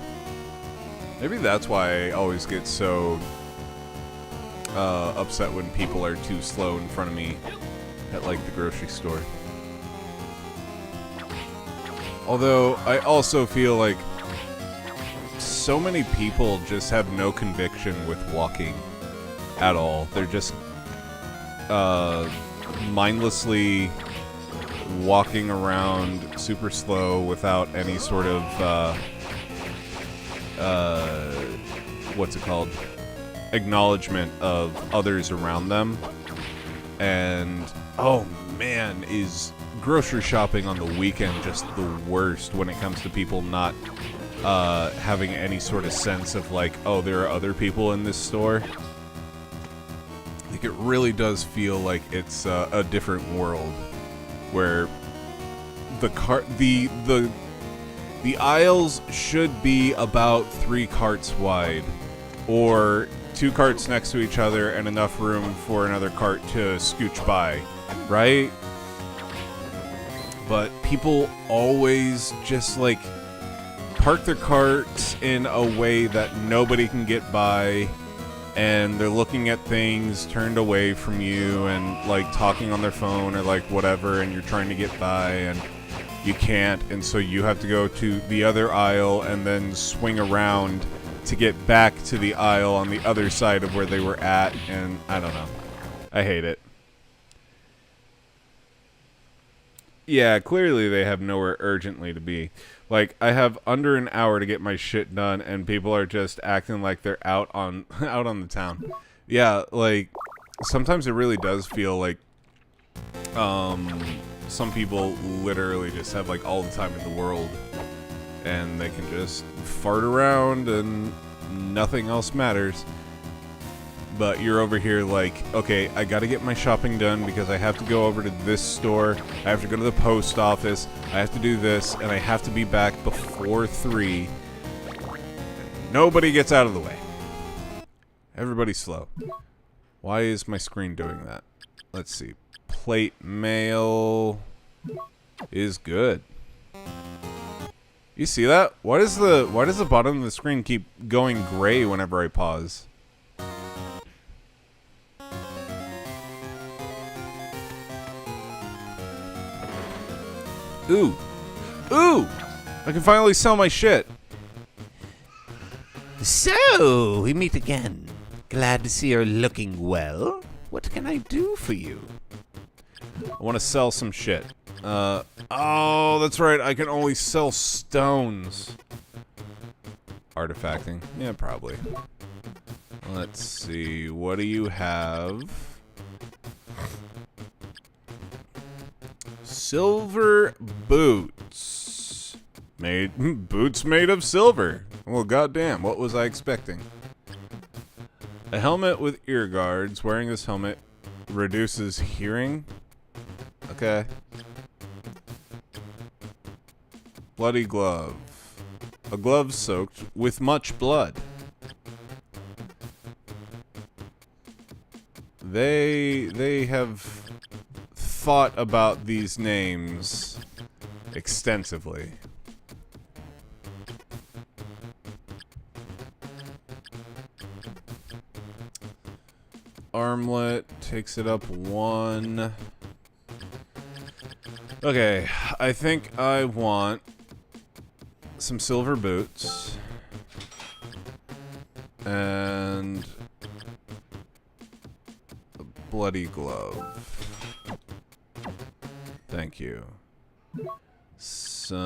Maybe that's why I always get so upset when people are too slow in front of me at, like, the grocery store. Although, I also feel like so many people just have no conviction with walking at all. They're just mindlessly walking around super slow without any sort of what's it called? Acknowledgement of others around them. And oh man, is grocery shopping on the weekend just the worst when it comes to people not having any sort of sense of like, oh, there are other people in this store. Like, it really does feel like it's a different world where the aisles should be about 3 carts wide, or 2 carts next to each other and enough room for another cart to scooch by, right? But people always just like park their carts in a way that nobody can get by, and they're looking at things turned away from you and like talking on their phone or like whatever, and you're trying to get by and you can't, and so you have to go to the other aisle and then swing around to get back to the aisle on the other side of where they were at, and I don't know. I hate it. Yeah, clearly they have nowhere urgently to be. Like, I have under an hour to get my shit done, and people are just acting like they're out on the town. Yeah, like, sometimes it really does feel like some people literally just have like all the time in the world, and they can just fart around and nothing else matters. But you're over here like, okay, I gotta get my shopping done because I have to go over to this store, I have to go to the post office, I have to do this, and I have to be back before 3. Nobody gets out of the way. Everybody's slow. Why is my screen doing that? Let's see. Plate mail is good. You see that? Why does the bottom of the screen keep going gray whenever I pause? Ooh. Ooh! I can finally sell my shit. So, we meet again. Glad to see you're looking well. What can I do for you? I want to sell some shit. Oh, that's right. I can only sell stones. Artifacting. Yeah, probably. Let's see. What do you have? Silver boots. Boots made of silver. Well, goddamn. What was I expecting? A helmet with ear guards. Wearing this helmet reduces hearing. Okay. Bloody glove. A glove soaked with much blood. They have thought about these names extensively. Armlet takes it up 1. Okay, I think I want some silver boots and a bloody glove. Thank you. Some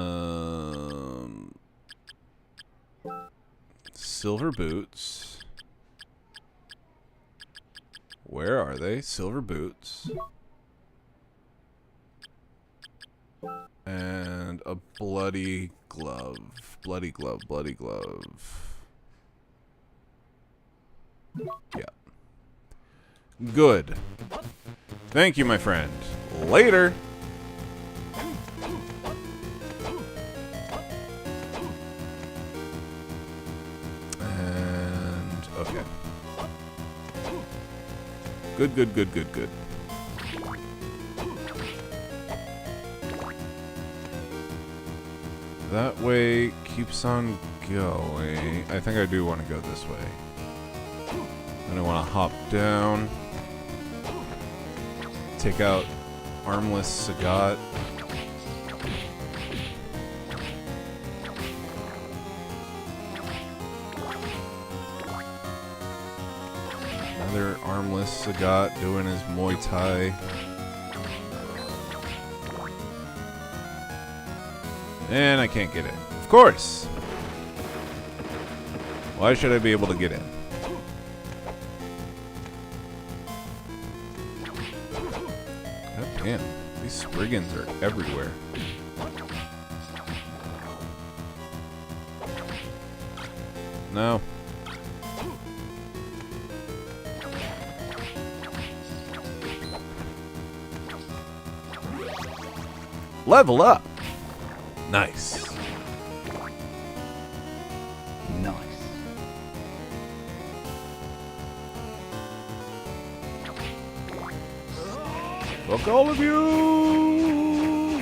silver boots. Where are they? Silver boots. And a bloody glove. Bloody glove, bloody glove. Yeah. Good. Thank you, my friend. Later! And... okay. Good, good, good, good, good. That way keeps on going. I think I do want to go this way. And I want to hop down. Take out Armless Sagat. Another armless Sagat doing his Muay Thai. And I can't get in. Of course! Why should I be able to get in? God damn, these Spriggans are everywhere. No. Level up! Nice. Nice. Fuck all of you!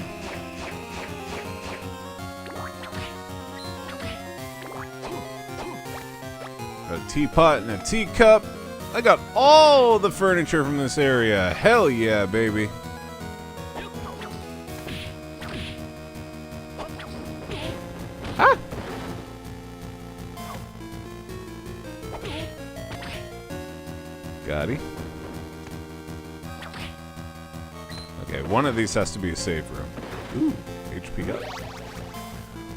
A teapot and a teacup. I got all the furniture from this area. Hell yeah, baby. Ah! Got it. Okay, one of these has to be a save room. Ooh, HP up.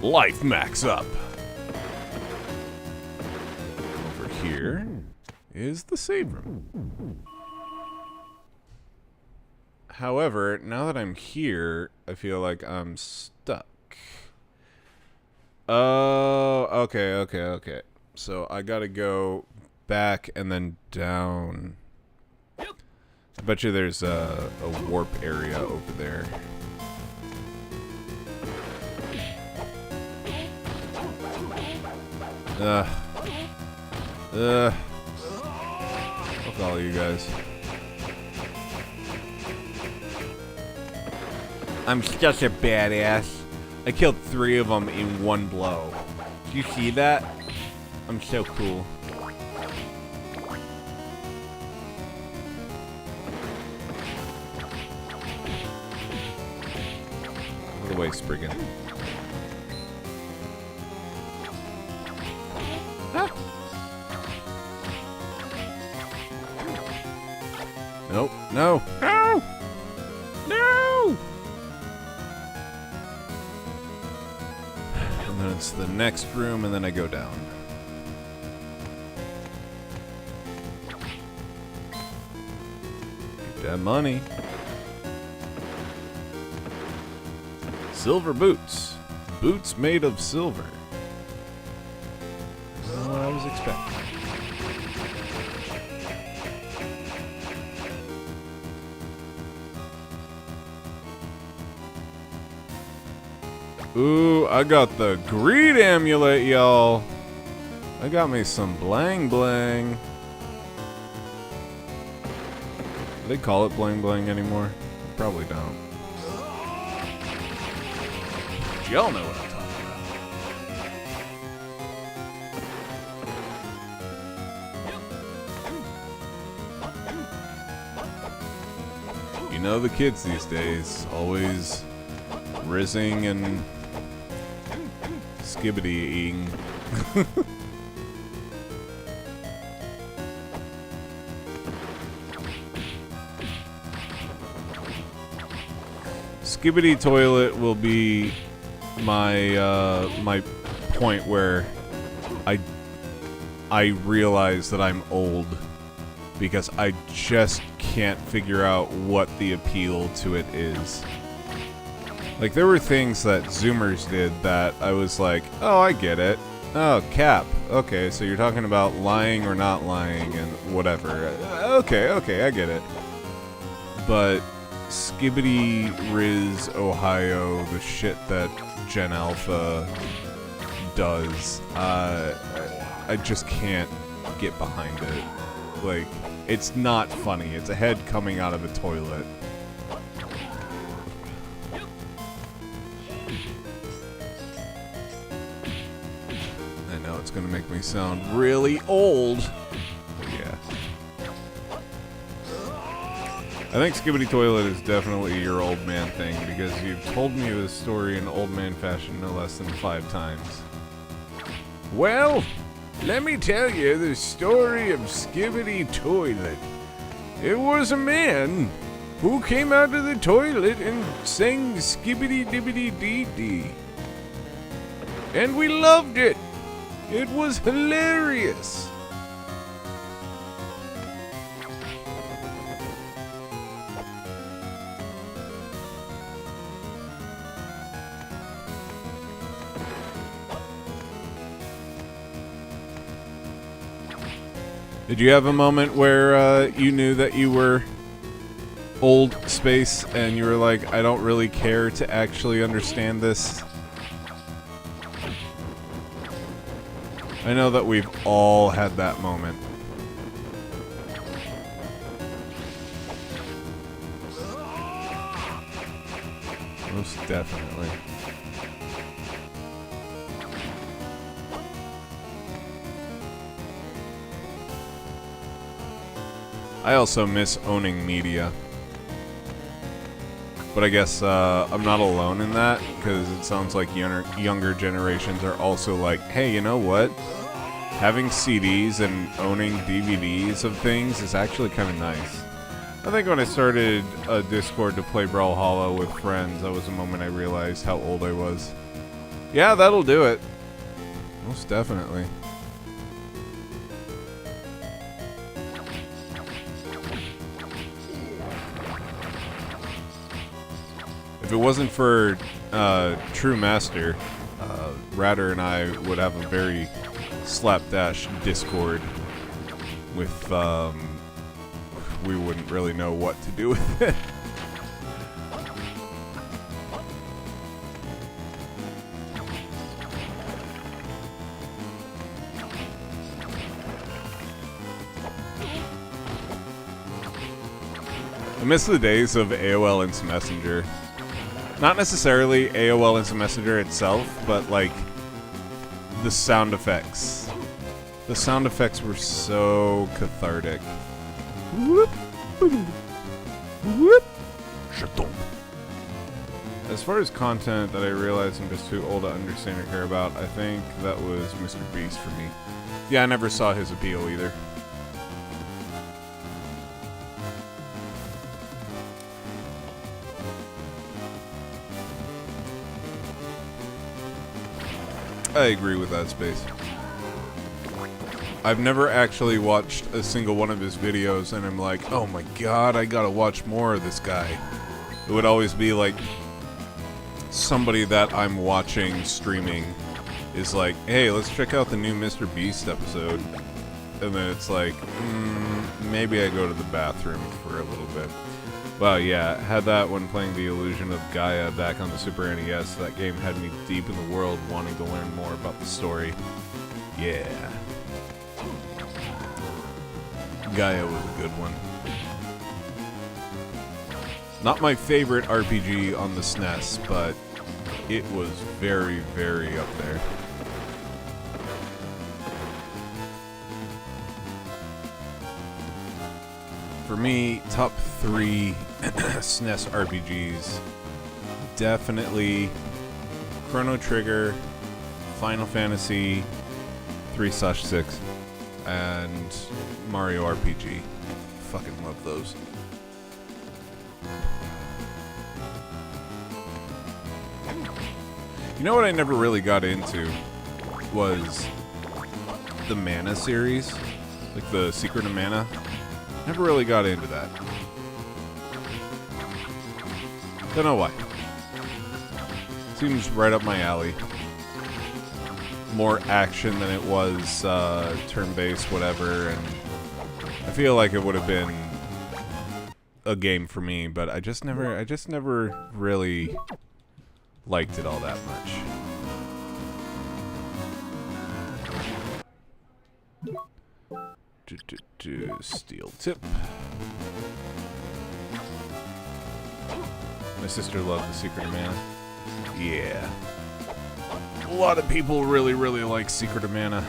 Life max up. Over here is the save room. However, now that I'm here, I feel like I'm stuck. Oh, okay. So I gotta go back and then down. I bet you there's a warp area over there. Fuck all you guys. I'm such a badass. I killed 3 of them in one blow. Do you see that? I'm so cool. Out of the way, Spriggan. Ah. Nope. No. No! No! And then it's the next room, and then I go down. Get that money. Silver boots. Boots made of silver. That's what I was expecting. Ooh, I got the greed amulet, y'all. I got me some blang blang. Do they call it blang blang anymore? Probably don't. Y'all know what I'm talking about. You know the kids these days, always rizzing and skibbidying. Skibbity toilet will be my my point where I realize that I'm old because I just can't figure out what the appeal to it is. Like, there were things that Zoomers did that I was like, oh, I get it. Oh, cap. Okay, so you're talking about lying or not lying and whatever. Okay, I get it. But Skibbity Riz Ohio, the shit that Gen Alpha does, I just can't get behind it. Like, it's not funny. It's a head coming out of a toilet. I know it's gonna make me sound really old. But yeah. I think Skibbity Toilet is definitely your old man thing, because you've told me this story in old man fashion no less than 5 times. Well, Let me tell you the story of Skibbity Toilet. It was a man who came out of the toilet and sang Skibbity Dibbity Dee Dee. And we loved it. It was hilarious. Did you have a moment where you knew that you were old space and you were like, I don't really care to actually understand this? I know that we've all had that moment. Most definitely. I also miss owning media. But I guess I'm not alone in that, because it sounds like younger generations are also like, hey, you know what? Having CDs and owning DVDs of things is actually kind of nice. I think when I started a Discord to play Brawlhalla with friends, that was the moment I realized how old I was. Yeah, that'll do it. Most definitely. If it wasn't for True Master, Ratter and I would have a very slapdash Discord with, we wouldn't really know what to do with it. I miss the days of AOL Instant Messenger. Not necessarily AOL Instant Messenger itself, but like the sound effects. The sound effects were so cathartic. Whoop, whoop. As far as content that I realize I'm just too old to understand or care about, I think that was Mr. Beast for me. Yeah, I never saw his appeal either. I agree with that, Space. I've never actually watched a single one of his videos and I'm like, oh my god, I gotta watch more of this guy. It would always be like somebody that I'm watching streaming is like, hey, let's check out the new Mr. Beast episode. And then it's like, maybe I go to the bathroom for a little bit. Wow, yeah, had that when playing The Illusion of Gaia back on the Super NES. That game had me deep in the world wanting to learn more about the story. Yeah. Gaia was a good one. Not my favorite RPG on the SNES, but it was very, very up there. For me, top 3 SNES RPGs, definitely Chrono Trigger, Final Fantasy 3/6, and Mario RPG. Fucking love those. You know what I never really got into was the Mana series, like the Secret of Mana. Never really got into that. Don't know why. Seems right up my alley. More action than it was turn-based, whatever, and I feel like it would have been a game for me, but I just never really liked it all that much. Steel tip. My sister loved The Secret of Mana. Yeah. A lot of people really, really like Secret of Mana.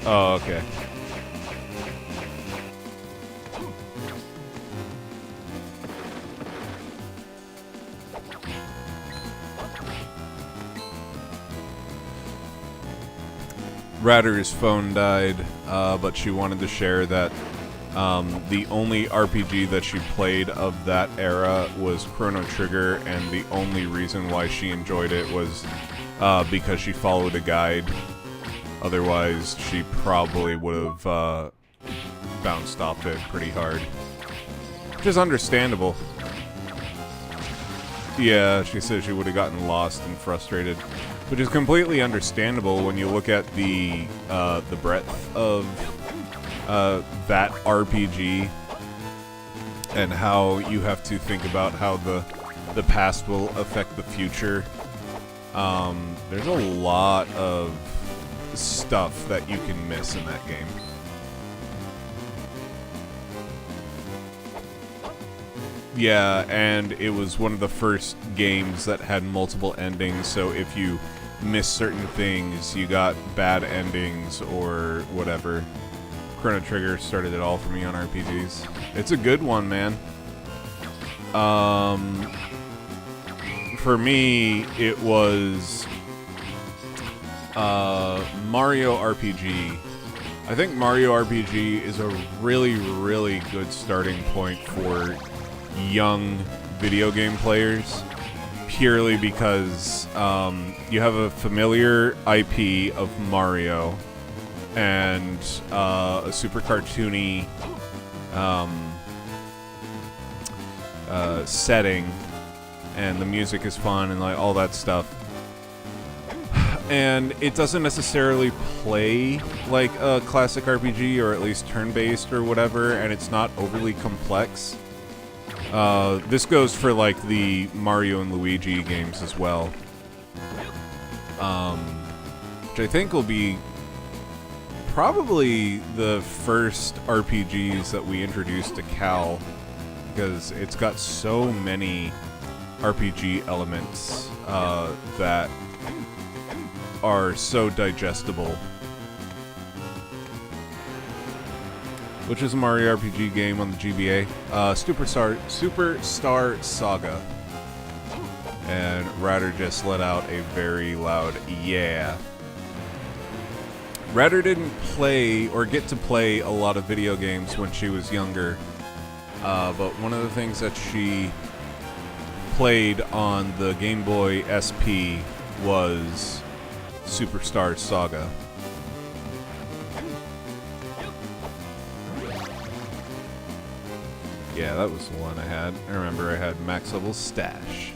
Oh, okay. Ratter's phone died, but she wanted to share that the only RPG that she played of that era was Chrono Trigger, and the only reason why she enjoyed it was because she followed a guide. Otherwise, she probably would have bounced off it pretty hard. Which is understandable. Yeah, she says she would have gotten lost and frustrated. Which is completely understandable when you look at the breadth of that RPG and how you have to think about how the past will affect the future. There's a lot of stuff that you can miss in that game. Yeah, and it was one of the first games that had multiple endings, so if you miss certain things, you got bad endings or whatever. Chrono Trigger started it all for me on RPGs. It's a good one, man. For me, it was Mario RPG. I think Mario RPG is a really, really good starting point for young video game players, purely because you have a familiar IP of Mario and a super cartoony setting, and the music is fun and like all that stuff. And it doesn't necessarily play like a classic RPG, or at least turn-based or whatever, and it's not overly complex. This goes for like the Mario and Luigi games as well, which I think will be probably the first RPGs that we introduced to Cal, because it's got so many RPG elements that are so digestible. Which is a Mario RPG game on the GBA. Superstar Saga. And Ryder just let out a very loud yeah. Ryder didn't play or get to play a lot of video games when she was younger. But one of the things that she played on the Game Boy SP was Superstar Saga. Yeah, that was the one I had. I remember I had Max Level Stash.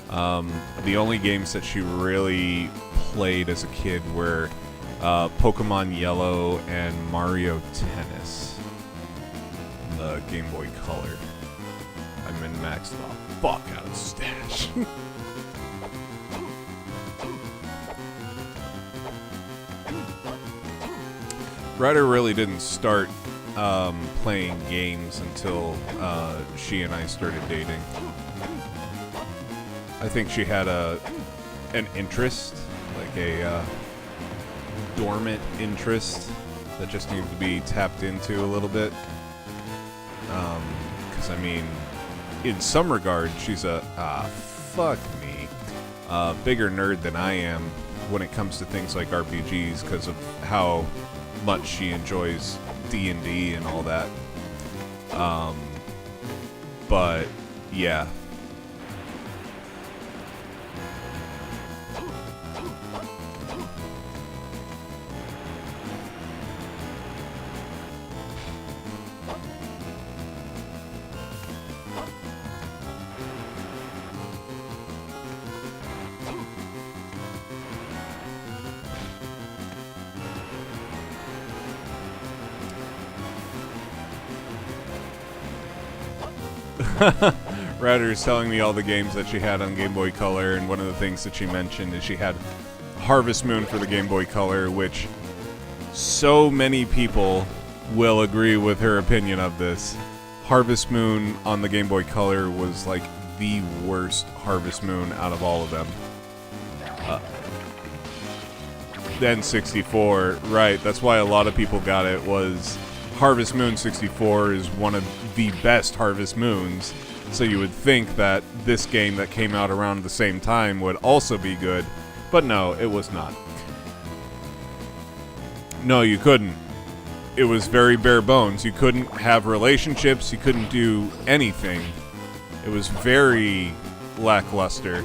The only games that she really played as a kid were Pokemon Yellow and Mario Tennis. The Game Boy Color. I'm in maxed the fuck out of Stash. Ryder really didn't start playing games until she and I started dating. I think she had an interest, like a dormant interest that just needed to be tapped into a little bit. Because, I mean, in some regard, she's a, fuck me, bigger nerd than I am when it comes to things like RPGs because of how much she enjoys D&D and all that. But, yeah. Ryder is telling me all the games that she had on Game Boy Color, and one of the things that she mentioned is she had Harvest Moon for the Game Boy Color, which so many people will agree with her opinion of this. Harvest Moon on the Game Boy Color was like the worst Harvest Moon out of all of them. Then 64, right, that's why a lot of people got it, was Harvest Moon 64 is one of the best Harvest Moons, so you would think that this game that came out around the same time would also be good, but no, it was not. No, you couldn't. It was very bare bones. You couldn't have relationships. You couldn't do anything. It was very lackluster.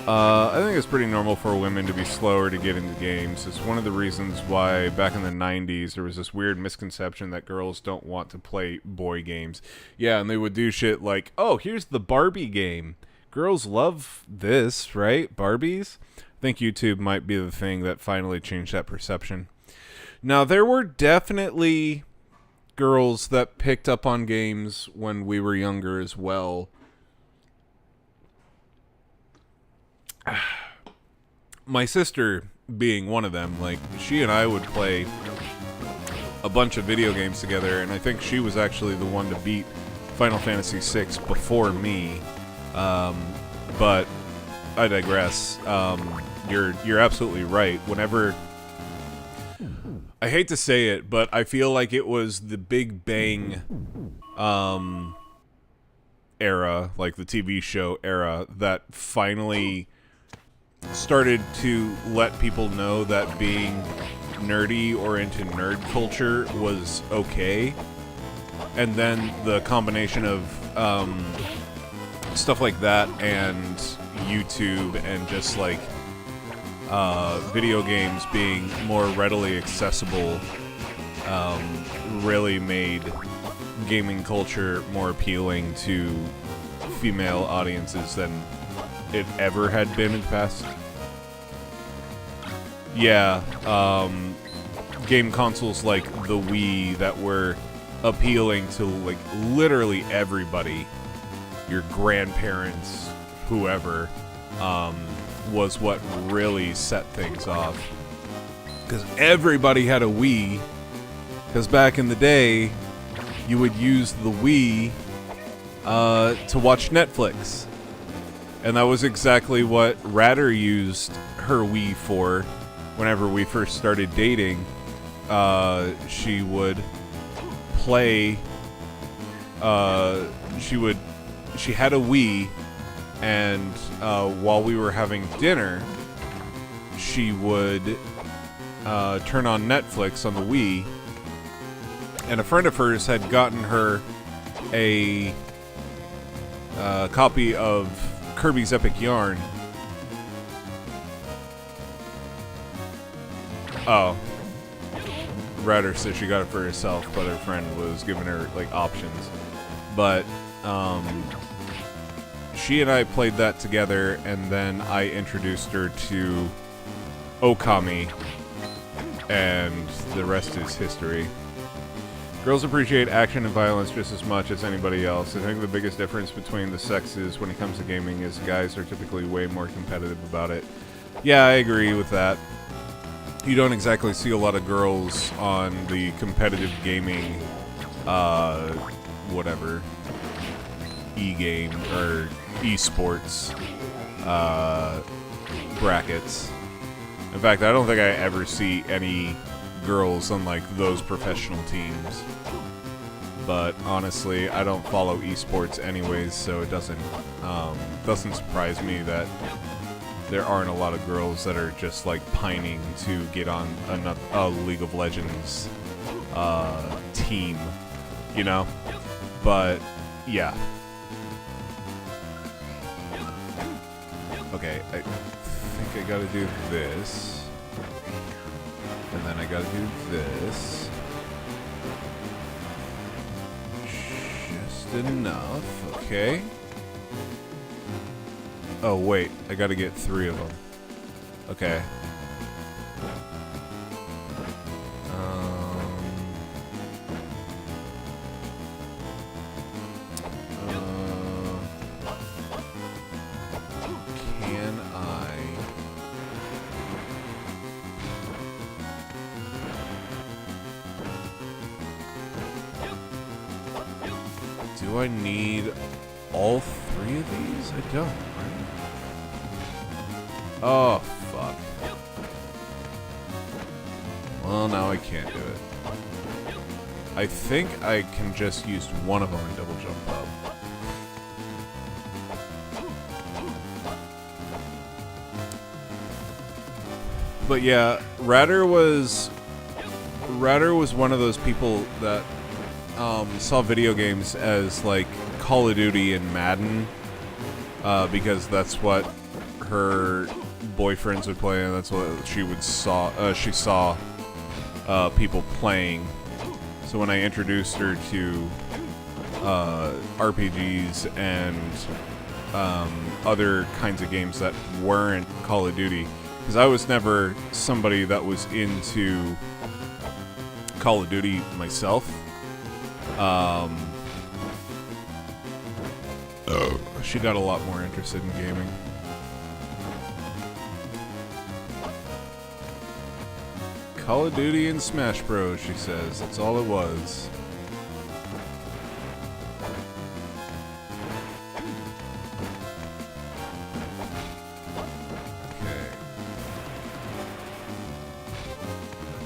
I think it's pretty normal for women to be slower to get into games. It's one of the reasons why back in the 90s there was this weird misconception that girls don't want to play boy games. Yeah, and they would do shit like, oh, here's the Barbie game. Girls love this, right? Barbies? I think YouTube might be the thing that finally changed that perception. Now, there were definitely girls that picked up on games when we were younger as well. My sister being one of them, like, she and I would play a bunch of video games together, and I think she was actually the one to beat Final Fantasy VI before me. But I digress. You're absolutely right. Whenever, I hate to say it, but I feel like it was the Big Bang era, like the TV show era, that finally started to let people know that being nerdy or into nerd culture was okay. And then the combination of stuff like that and YouTube and just like video games being more readily accessible really made gaming culture more appealing to female audiences than it ever had been in the past. Yeah, game consoles like the Wii that were appealing to like literally everybody, your grandparents, whoever, was what really set things off. Because everybody had a Wii, because back in the day, you would use the Wii to watch Netflix. And that was exactly what Radder used her Wii for whenever we first started dating. She would play, she had a Wii, and while we were having dinner, she would turn on Netflix on the Wii, and a friend of hers had gotten her a copy of Kirby's Epic Yarn. Oh. Ryder said she got it for herself, but her friend was giving her, like, options. But, she and I played that together, and then I introduced her to Okami, and the rest is history. Girls appreciate action and violence just as much as anybody else. I think the biggest difference between the sexes when it comes to gaming is guys are typically way more competitive about it. Yeah, I agree with that. You don't exactly see a lot of girls on the competitive gaming, whatever, e-game or esports brackets. In fact, I don't think I ever see any girls on like those professional teams. But honestly, I don't follow esports anyways, so it doesn't surprise me that there aren't a lot of girls that are just like pining to get on a League of Legends team, you know? But yeah. Okay, I think I gotta do this. And then I gotta do this. Just enough, okay. Oh, wait, I gotta get 3 of them. Okay. Can I... Do I need all 3 of these? I don't, right? Oh, fuck. Well, now I can't do it. I think I can just use one of them and double jump up. But yeah, Ratter was one of those people that saw video games as like Call of Duty and Madden, because that's what her boyfriends would play, and that's what she saw people playing. So when I introduced her to RPGs and other kinds of games that weren't Call of Duty, because I was never somebody that was into Call of Duty myself. She got a lot more interested in gaming. Call of Duty and Smash Bros, she says. That's all it was.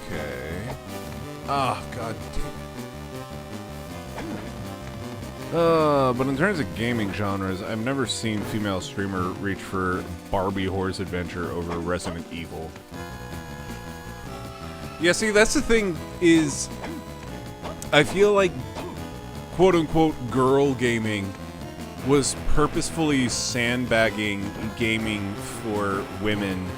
Okay. Ah, god damn. But in terms of gaming genres, I've never seen female streamer reach for Barbie Horse Adventure over Resident Evil. Yeah, see, that's the thing, is I feel like quote-unquote girl gaming was purposefully sandbagging gaming for women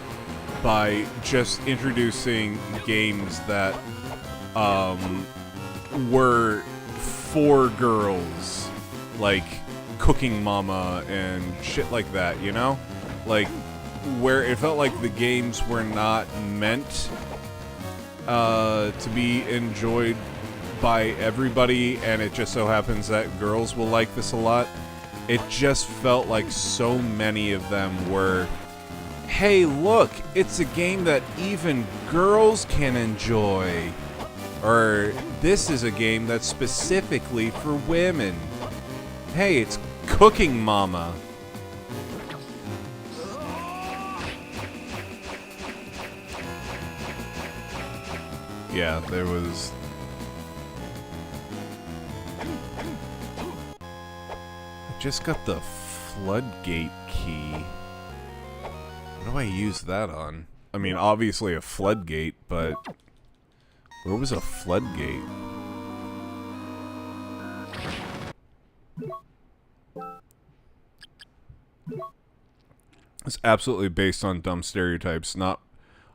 by just introducing games that were for girls, like Cooking Mama and shit like that, you know? Like, where it felt like the games were not meant to be enjoyed by everybody, and it just so happens that girls will like this a lot. It just felt like so many of them were, hey, look, it's a game that even girls can enjoy. Or, this is a game that's specifically for women. Hey, it's Cooking Mama. Yeah, there was... I just got the floodgate key. What do I use that on? I mean, obviously a floodgate, but... Where was a floodgate? It's absolutely based on dumb stereotypes, not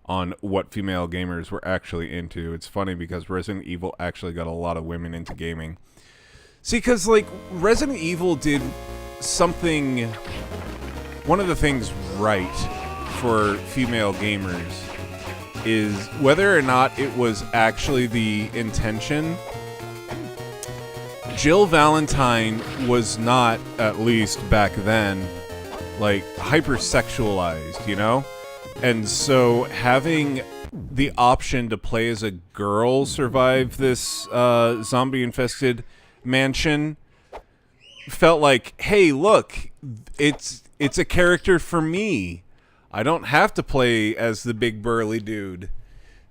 on what female gamers were actually into. It's funny because Resident Evil actually got a lot of women into gaming. See, because, like, Resident Evil did something... One of the things right for female gamers is whether or not it was actually the intention. Jill Valentine was not, at least back then, like, hypersexualized, you know? And so having the option to play as a girl survive this zombie-infested mansion felt like, hey, look, it's a character for me. I don't have to play as the big burly dude.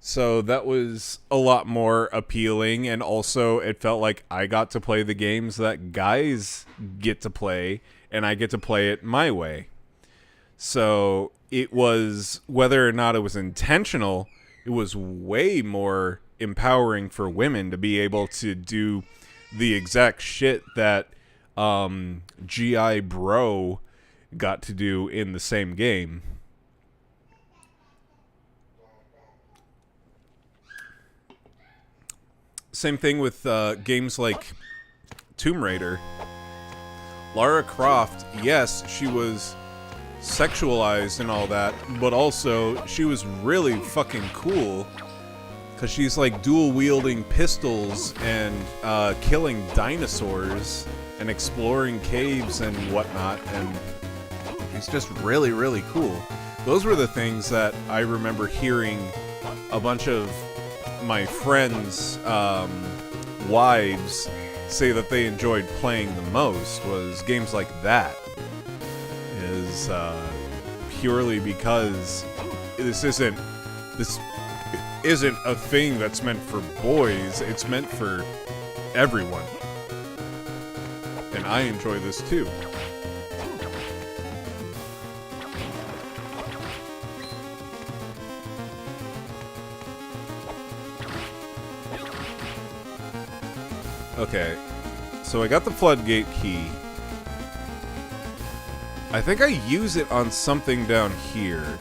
So that was a lot more appealing, and also it felt like I got to play the games that guys get to play, and I get to play it my way. So it was, whether or not it was intentional, it was way more empowering for women to be able to do the exact shit that G.I. Bro got to do in the same game. Same thing with games like Tomb Raider. Lara Croft, yes, she was sexualized and all that, but also she was really fucking cool because she's like dual wielding pistols and killing dinosaurs and exploring caves and whatnot, and she's just really, really cool. Those were the things that I remember hearing a bunch of my friends' wives say that they enjoyed playing the most, was games like that. Is purely because this isn't a thing that's meant for boys, it's meant for everyone. And I enjoy this too. Okay. So I got the floodgate key. I think I use it on something down here.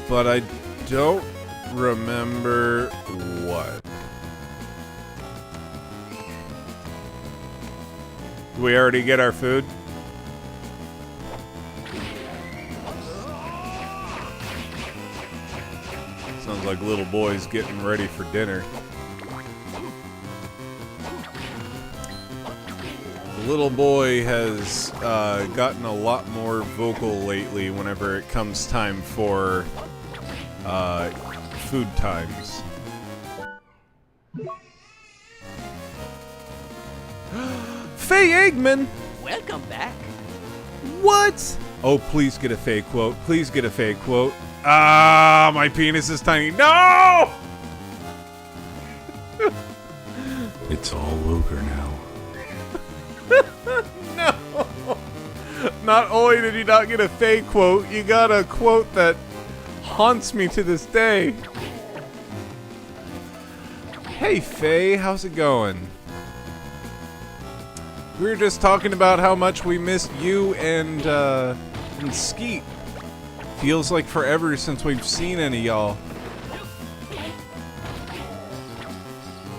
But I don't remember what. Did we already get our food? Sounds like little boy's getting ready for dinner. The little boy has gotten a lot more vocal lately whenever it comes time for food times. Faye Eggman! Welcome back. What? Oh, please get a fake quote. Please get a fake quote. Ah, my penis is tiny. No! It's all over now. No! Not only did you not get a fake quote, you got a quote that haunts me to this day. Hey, Faye, how's it going? We were just talking about how much we missed you and Skeet. Feels like forever since we've seen any of y'all.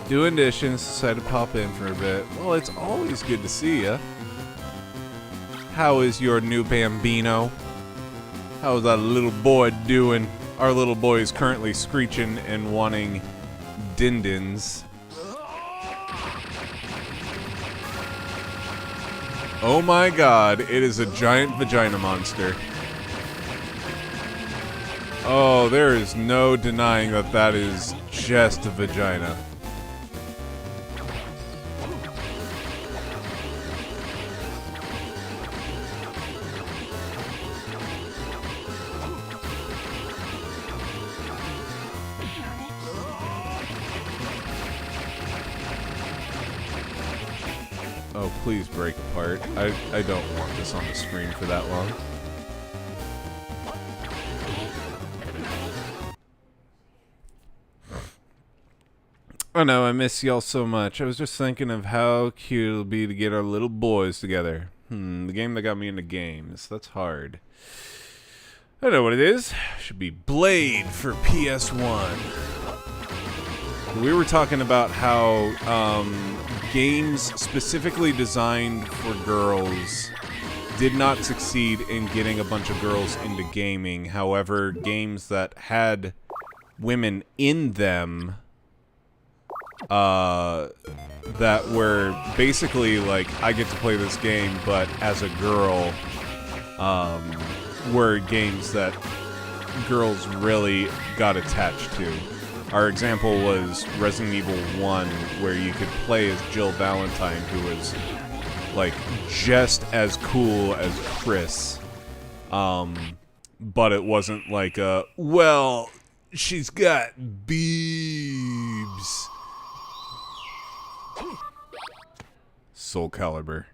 Doing dishes, decided to pop in for a bit. Well, it's always good to see ya. How is your new bambino? How's that little boy doing? Our little boy is currently screeching and wanting din-dins. Oh my god, it is a giant vagina monster. Oh, there is no denying that that is just a vagina. Oh, please break apart. I don't want this on the screen for that long. Oh no, I miss y'all so much. I was just thinking of how cute it'll be to get our little boys together. The game that got me into games. That's hard. I know what it is. Should be Blade for PS1. We were talking about how games specifically designed for girls did not succeed in getting a bunch of girls into gaming. However, games that had women in them that were basically like, I get to play this game, but as a girl, were games that girls really got attached to. Our example was Resident Evil 1, where you could play as Jill Valentine, who was like just as cool as Chris, but it wasn't like a, well, she's got boobs. Soul Calibur.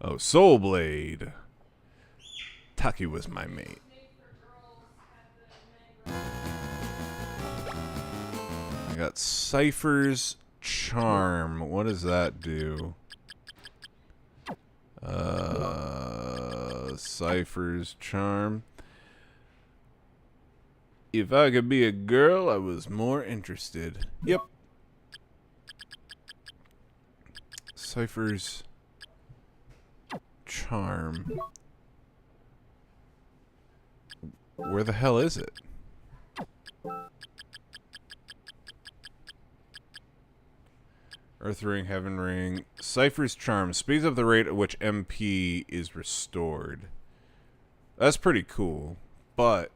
Oh, Soul Blade. Taki was my mate. I got Cypher's Charm. What does that do? Cypher's Charm. If I could be a girl, I was more interested. Yep. Cypher's Charm. Where the hell is it? Earth Ring, Heaven Ring. Cypher's Charm. Speeds up the rate at which MP is restored. That's pretty cool, but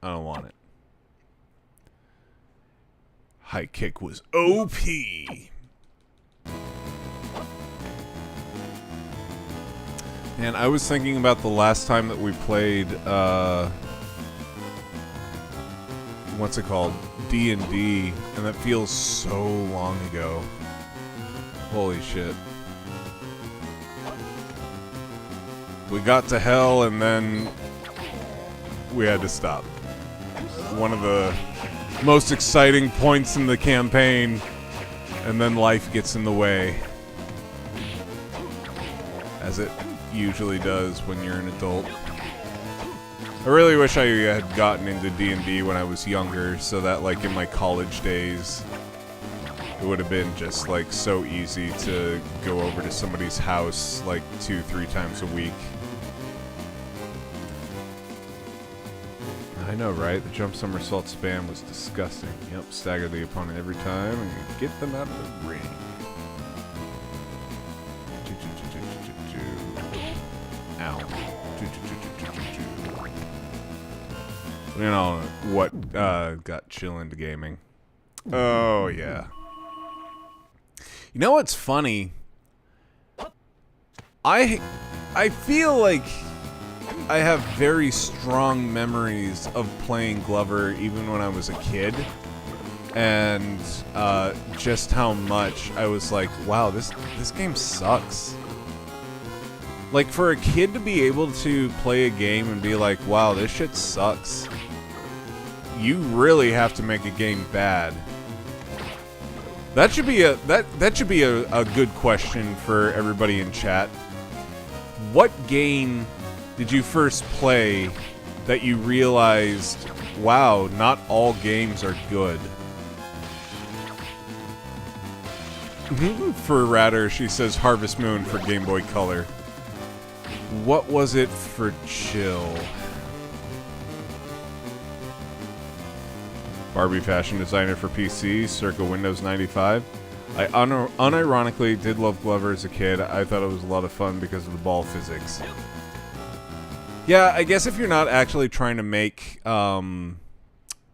I don't want it. High Kick was OP. And I was thinking about the last time that we played, what's it called? D&D, and that feels so long ago. Holy shit. We got to hell and then we had to stop. One of the most exciting points in the campaign, and then life gets in the way. As it usually does when you're an adult. I really wish I had gotten into D&D when I was younger, so that, like, in my college days, it would have been just, like, so easy to go over to somebody's house, like, 2-3 times a week. I know, right? The jump somersault spam was disgusting. Yep, stagger the opponent every time and get them out of the ring. Ow. You know what got Chill into gaming. Oh, yeah. You know what's funny? I feel like I have very strong memories of playing Glover even when I was a kid. And just how much I was like, wow, this game sucks. Like, for a kid to be able to play a game and be like, wow, this shit sucks, you really have to make a game bad. That should be a good question for everybody in chat. What game did you first play that you realized, wow, not all games are good? For Ratter, she says Harvest Moon for Game Boy Color. What was it for Chill? Barbie fashion designer for PC, circa Windows 95. I unironically did love Glover as a kid. I thought it was a lot of fun because of the ball physics. Yeah, I guess if you're not actually trying to make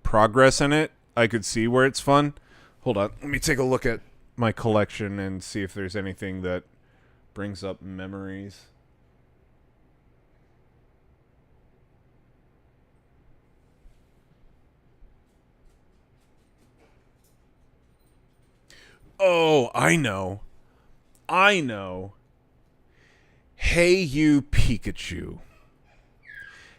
progress in it, I could see where it's fun. Hold on, let me take a look at my collection and see if there's anything that brings up memories. Oh, I know. Hey You Pikachu.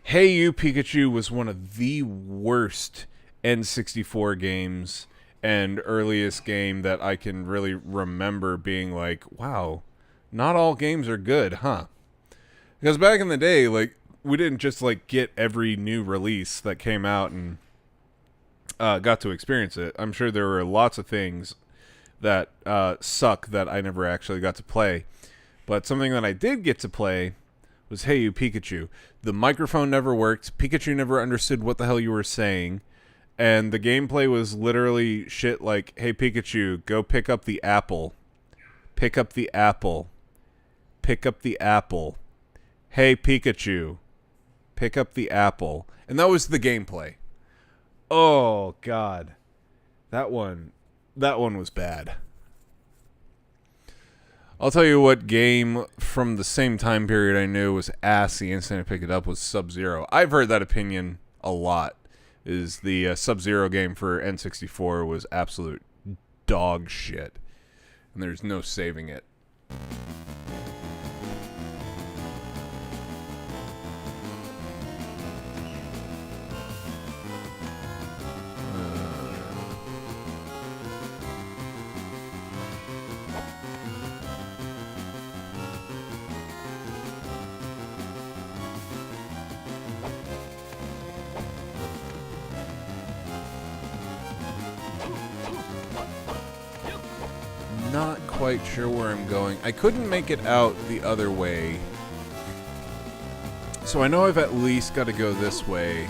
Hey You Pikachu was one of the worst N64 games and earliest game that I can really remember being like, wow, not all games are good, huh? Because back in the day, like, we didn't just, like, get every new release that came out and got to experience it. I'm sure there were lots of things that suck that I never actually got to play. But something that I did get to play was Hey You Pikachu. The microphone never worked. Pikachu never understood what the hell you were saying. And the gameplay was literally shit like, hey Pikachu, go pick up the apple. Pick up the apple. Pick up the apple. Hey Pikachu, pick up the apple. And that was the gameplay. Oh, God. That one was bad. I'll tell you what game from the same time period I knew was ass the instant I picked it up was Sub-Zero. I've heard that opinion a lot. Is the Sub-Zero game for N64 was absolute dog shit. And there's no saving it. Not quite sure where I'm going. I couldn't make it out the other way. So I know I've at least got to go this way.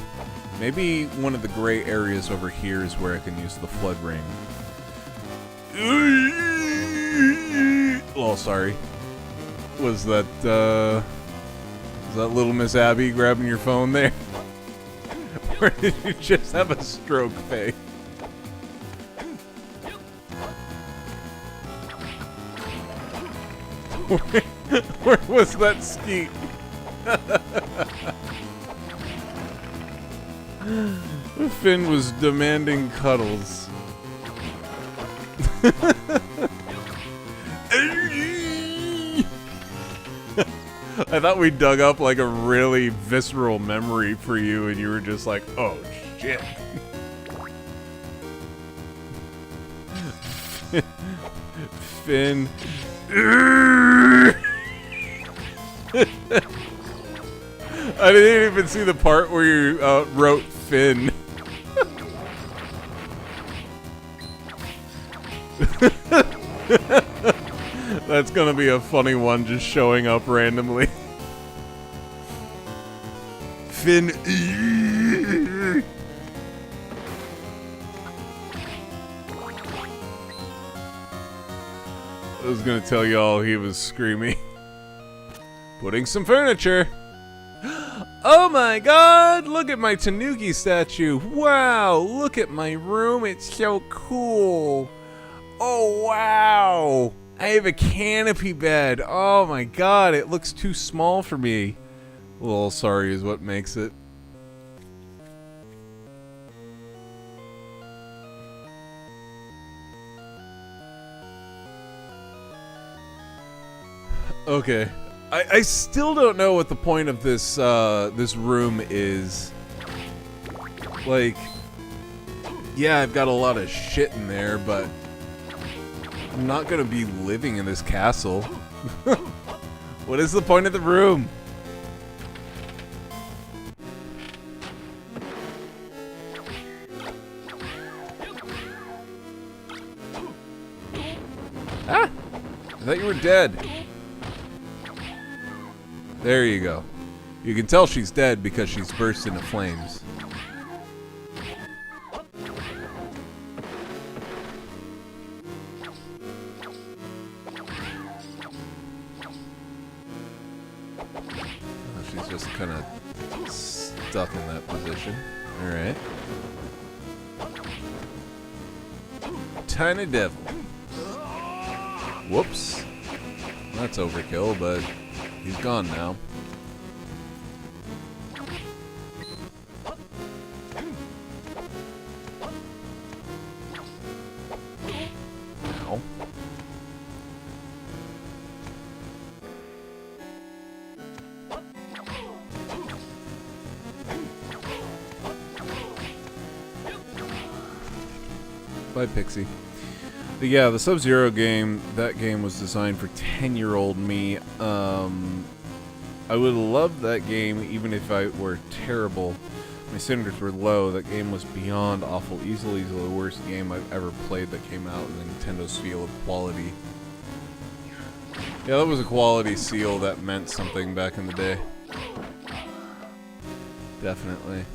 Maybe one of the gray areas over here is where I can use the flood ring. Oh, sorry. Was that little Miss Abby grabbing your phone there? Or did you just have a stroke, Faye? Where was that skeet? Finn was demanding cuddles. I thought we dug up like a really visceral memory for you and you were just like, oh shit. Finn. I didn't even see the part where you wrote Finn. That's gonna be a funny one, just showing up randomly. Finn. I was gonna tell y'all he was screaming. Putting some furniture. Oh my god, look at my Tanuki statue. Wow, look at my room, it's so cool. Oh wow, I have a canopy bed. Oh my god, it looks too small for me. A little sorry is what makes it. Okay. I still don't know what the point of this this room is. Like, yeah, I've got a lot of shit in there, but I'm not gonna be living in this castle. What is the point of the room? Ah! I thought you were dead. There you go. You can tell she's dead because she's burst into flames. Oh, she's just kind of stuck in that position. Alright. Tiny devil. Whoops. That's overkill, but he's gone now. Ow. Bye, Pixie. But yeah, the Sub-Zero game, that game was designed for 10-year-old me. I would love that game even if I were terrible. My standards were low. That game was beyond awful. Easily the worst game I've ever played that came out in Nintendo's field of quality. Yeah, that was a quality seal that meant something back in the day. Definitely.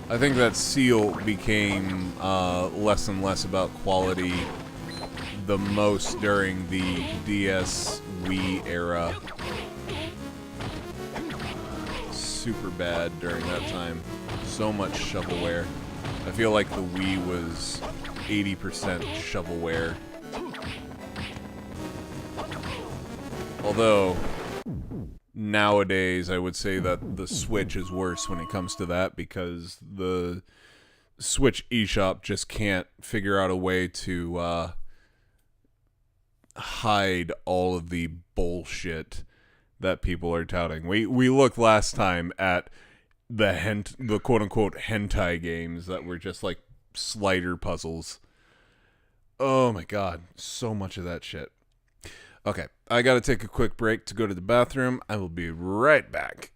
I think that seal became less and less about quality the most during the DS Wii era. Super bad during that time. So much shovelware. I feel like the Wii was 80% shovelware. Although nowadays I would say that the Switch is worse when it comes to that because the Switch eShop just can't figure out a way to hide all of the bullshit that people are touting. We looked last time at the quote-unquote hentai games that were just like slider puzzles. Oh my god, so much of that shit. Okay, I gotta take a quick break to go to the bathroom. I will be right back.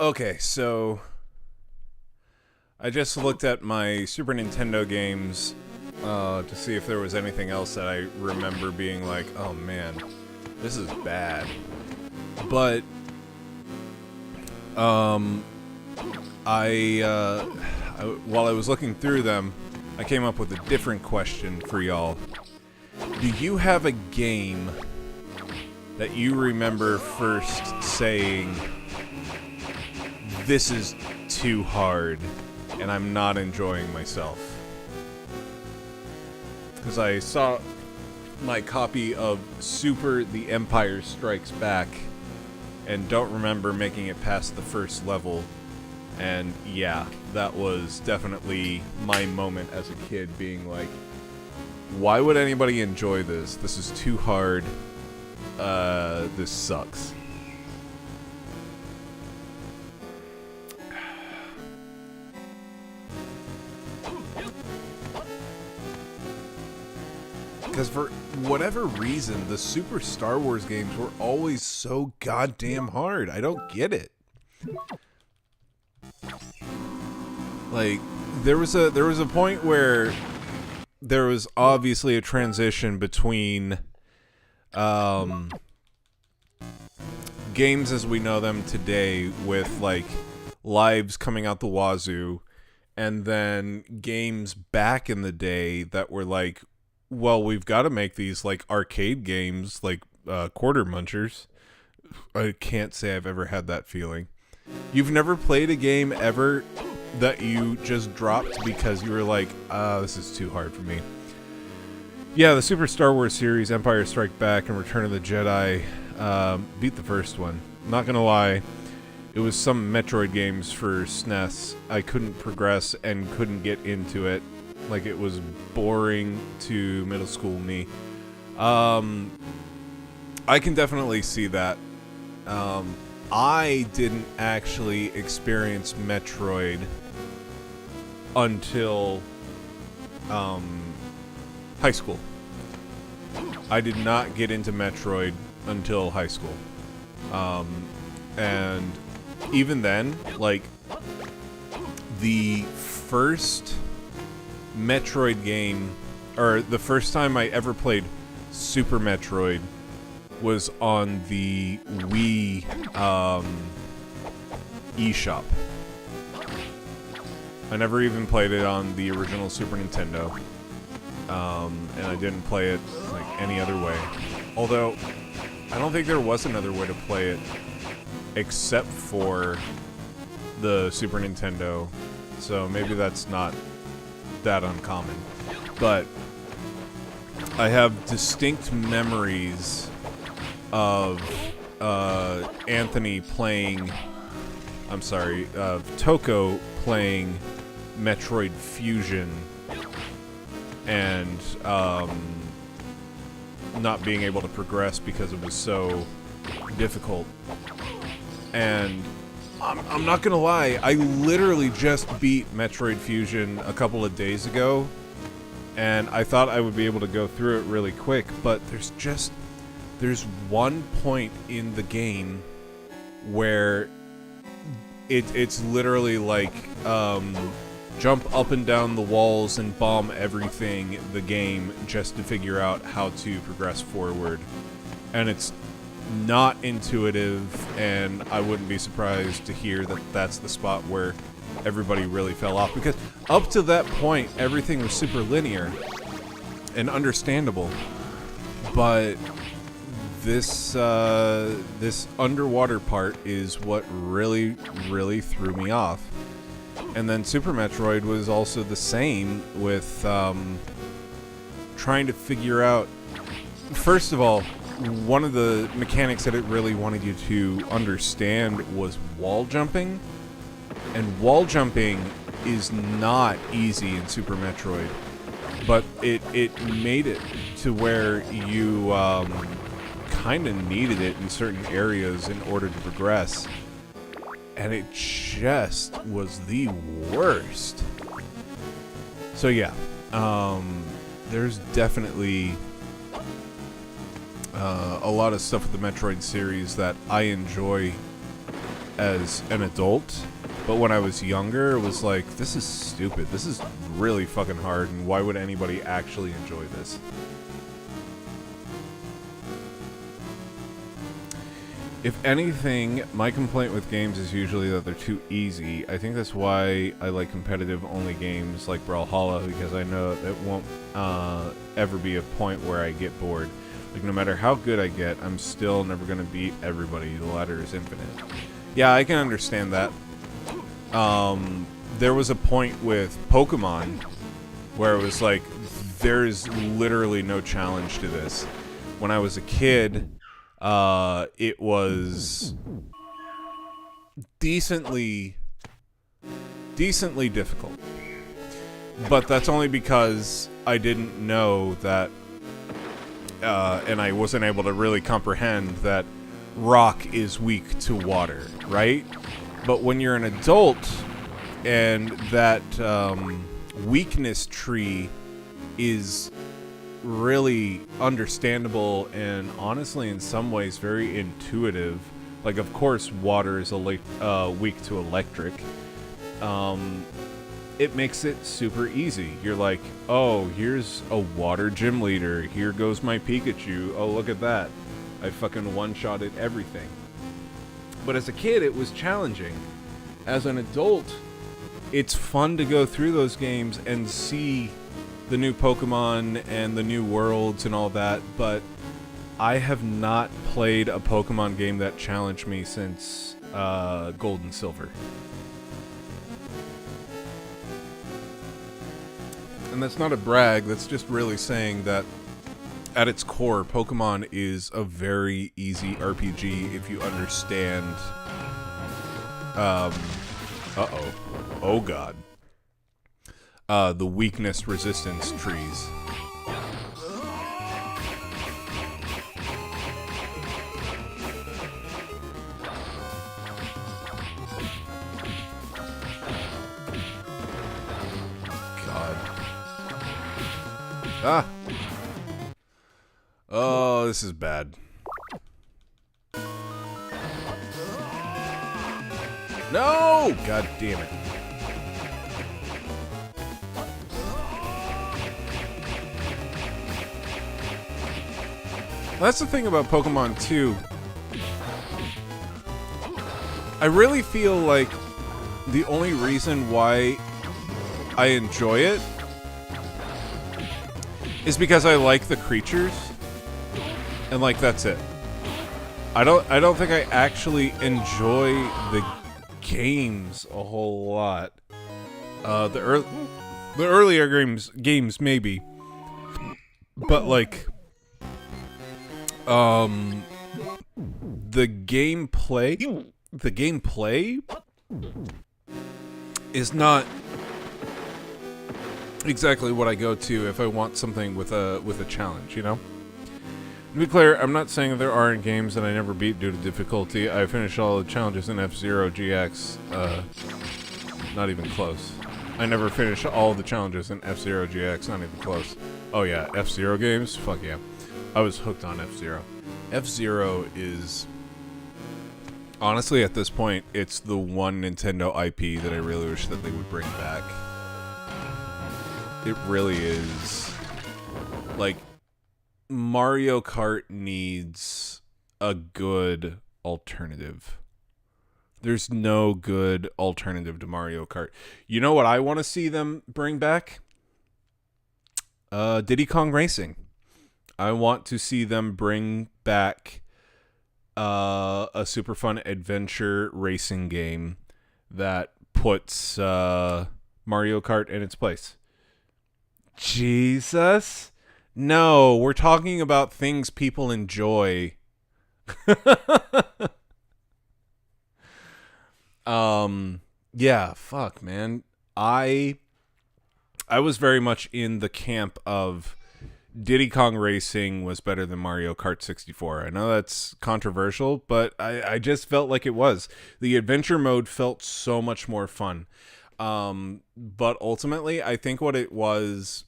Okay, so I just looked at my Super Nintendo games to see if there was anything else that I remember being like, oh man, this is bad. But while I was looking through them, I came up with a different question for y'all. Do you have a game that you remember first saying, this is too hard and I'm not enjoying myself? Because I saw my copy of Super The Empire Strikes Back and don't remember making it past the first level. And yeah, that was definitely my moment as a kid, being like, why would anybody enjoy this? This is too hard. This sucks. Because for whatever reason, the Super Star Wars games were always so goddamn hard. I don't get it. Like, there was a point where there was obviously a transition between games as we know them today, with like lives coming out the wazoo, and then games back in the day that were like, well, we've got to make these like arcade games, like quarter munchers. I can't say I've ever had that feeling. You've never played a game ever that you just dropped because you were like, this is too hard for me? Yeah, the Super Star Wars series, Empire Strike Back and Return of the Jedi, beat the first one. Not gonna lie, it was some Metroid games for SNES. I couldn't progress and couldn't get into it. Like, it was boring to middle school me. I can definitely see that. I didn't actually experience Metroid until high school. I did not get into Metroid until high school. And even then, like, the first Metroid game, or the first time I ever played Super Metroid, was on the Wii eShop. I never even played it on the original Super Nintendo, and I didn't play it like any other way. Although, I don't think there was another way to play it except for the Super Nintendo, so maybe that's not that uncommon. But I have distinct memories of Toko playing Metroid Fusion and not being able to progress because it was so difficult. And I'm not gonna lie, I literally just beat Metroid Fusion a couple of days ago, and I thought I would be able to go through it really quick, but there's one point in the game where it's literally like jump up and down the walls and bomb everything the game just to figure out how to progress forward. And it's not intuitive, and I wouldn't be surprised to hear that that's the spot where everybody really fell off, because up to that point everything was super linear and understandable, but this underwater part is what really threw me off. And then Super Metroid was also the same, with trying to figure out, first of all, one of the mechanics that it really wanted you to understand was wall jumping. And wall jumping is not easy in Super Metroid, but it made it to where you kind of needed it in certain areas in order to progress. And it just was the worst. So yeah, there's definitely a lot of stuff with the Metroid series that I enjoy as an adult, but when I was younger, it was like, this is stupid. This is really fucking hard, and why would anybody actually enjoy this? If anything, my complaint with games is usually that they're too easy. I think that's why I like competitive-only games like Brawlhalla, because I know it won't ever be a point where I get bored. Like, no matter how good I get, I'm still never going to beat everybody. The ladder is infinite. Yeah, I can understand that. There was a point with Pokemon where it was like, there is literally no challenge to this. When I was a kid, it was decently difficult. But that's only because I didn't know that, and I wasn't able to really comprehend that rock is weak to water, right? But when you're an adult and that weakness tree is really understandable and honestly in some ways very intuitive, like of course water is weak to electric, it makes it super easy. You're like, oh, here's a water gym leader, here goes my Pikachu, oh look at that, I fucking one-shotted everything. But as a kid it was challenging. As an adult, it's fun to go through those games and see the new Pokemon and the new worlds and all that, but I have not played a Pokemon game that challenged me since Gold and Silver. And that's not a brag, that's just really saying that at its core, Pokemon is a very easy RPG if you understand... Oh god. The weakness resistance trees. God. Ah! Oh, this is bad. No! God damn it. That's the thing about Pokemon 2. I really feel like the only reason why I enjoy it is because I like the creatures. And like that's it. I don't think I actually enjoy the games a whole lot. The earlier games maybe. But like the gameplay is not exactly what I go to if I want something with a challenge, you know? To be clear, I'm not saying there aren't games that I never beat due to difficulty. I finished all the challenges in F-Zero GX, not even close. I never finished all the challenges in F-Zero GX, not even close. Oh yeah, F-Zero games? Fuck yeah. I was hooked on F-Zero. F-Zero is... honestly, at this point, it's the one Nintendo IP that I really wish that they would bring back. It really is. Like, Mario Kart needs a good alternative. There's no good alternative to Mario Kart. You know what I want to see them bring back? Diddy Kong Racing. I want to see them bring back a super fun adventure racing game that puts Mario Kart in its place. Jesus? No, we're talking about things people enjoy. Yeah, fuck, man. I was very much in the camp of Diddy Kong Racing was better than Mario Kart 64. I know that's controversial, but I just felt like it was. The adventure mode felt so much more fun. But ultimately, I think what it was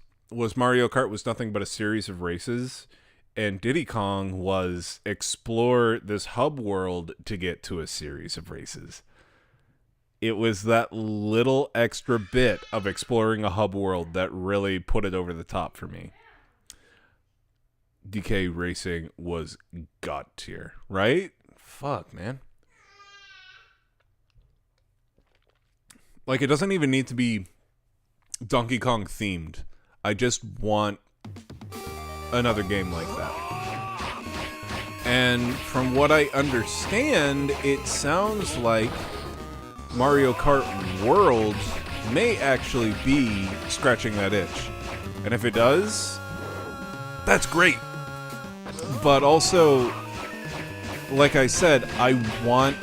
Mario Kart was nothing but a series of races, and Diddy Kong was explore this hub world to get to a series of races. It was that little extra bit of exploring a hub world that really put it over the top for me. DK Racing was god tier, right? Fuck, man. Like, it doesn't even need to be Donkey Kong themed. I just want another game like that. And from what I understand, it sounds like Mario Kart World may actually be scratching that itch. And if it does, that's great. But also, like I said, I want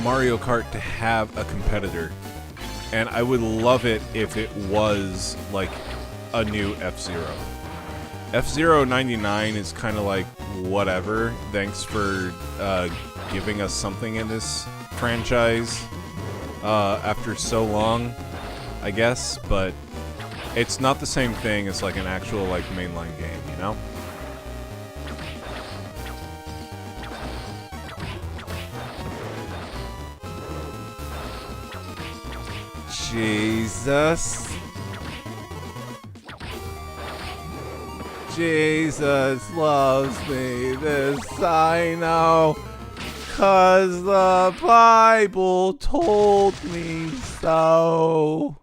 Mario Kart to have a competitor. And I would love it if it was like a new F-Zero. F-Zero 99 is kind of like whatever. Thanks for giving us something in this franchise after so long, I guess. But it's not the same thing as like an actual like mainline game, you know? Jesus. Jesus loves me, this I know, 'cause the Bible told me so.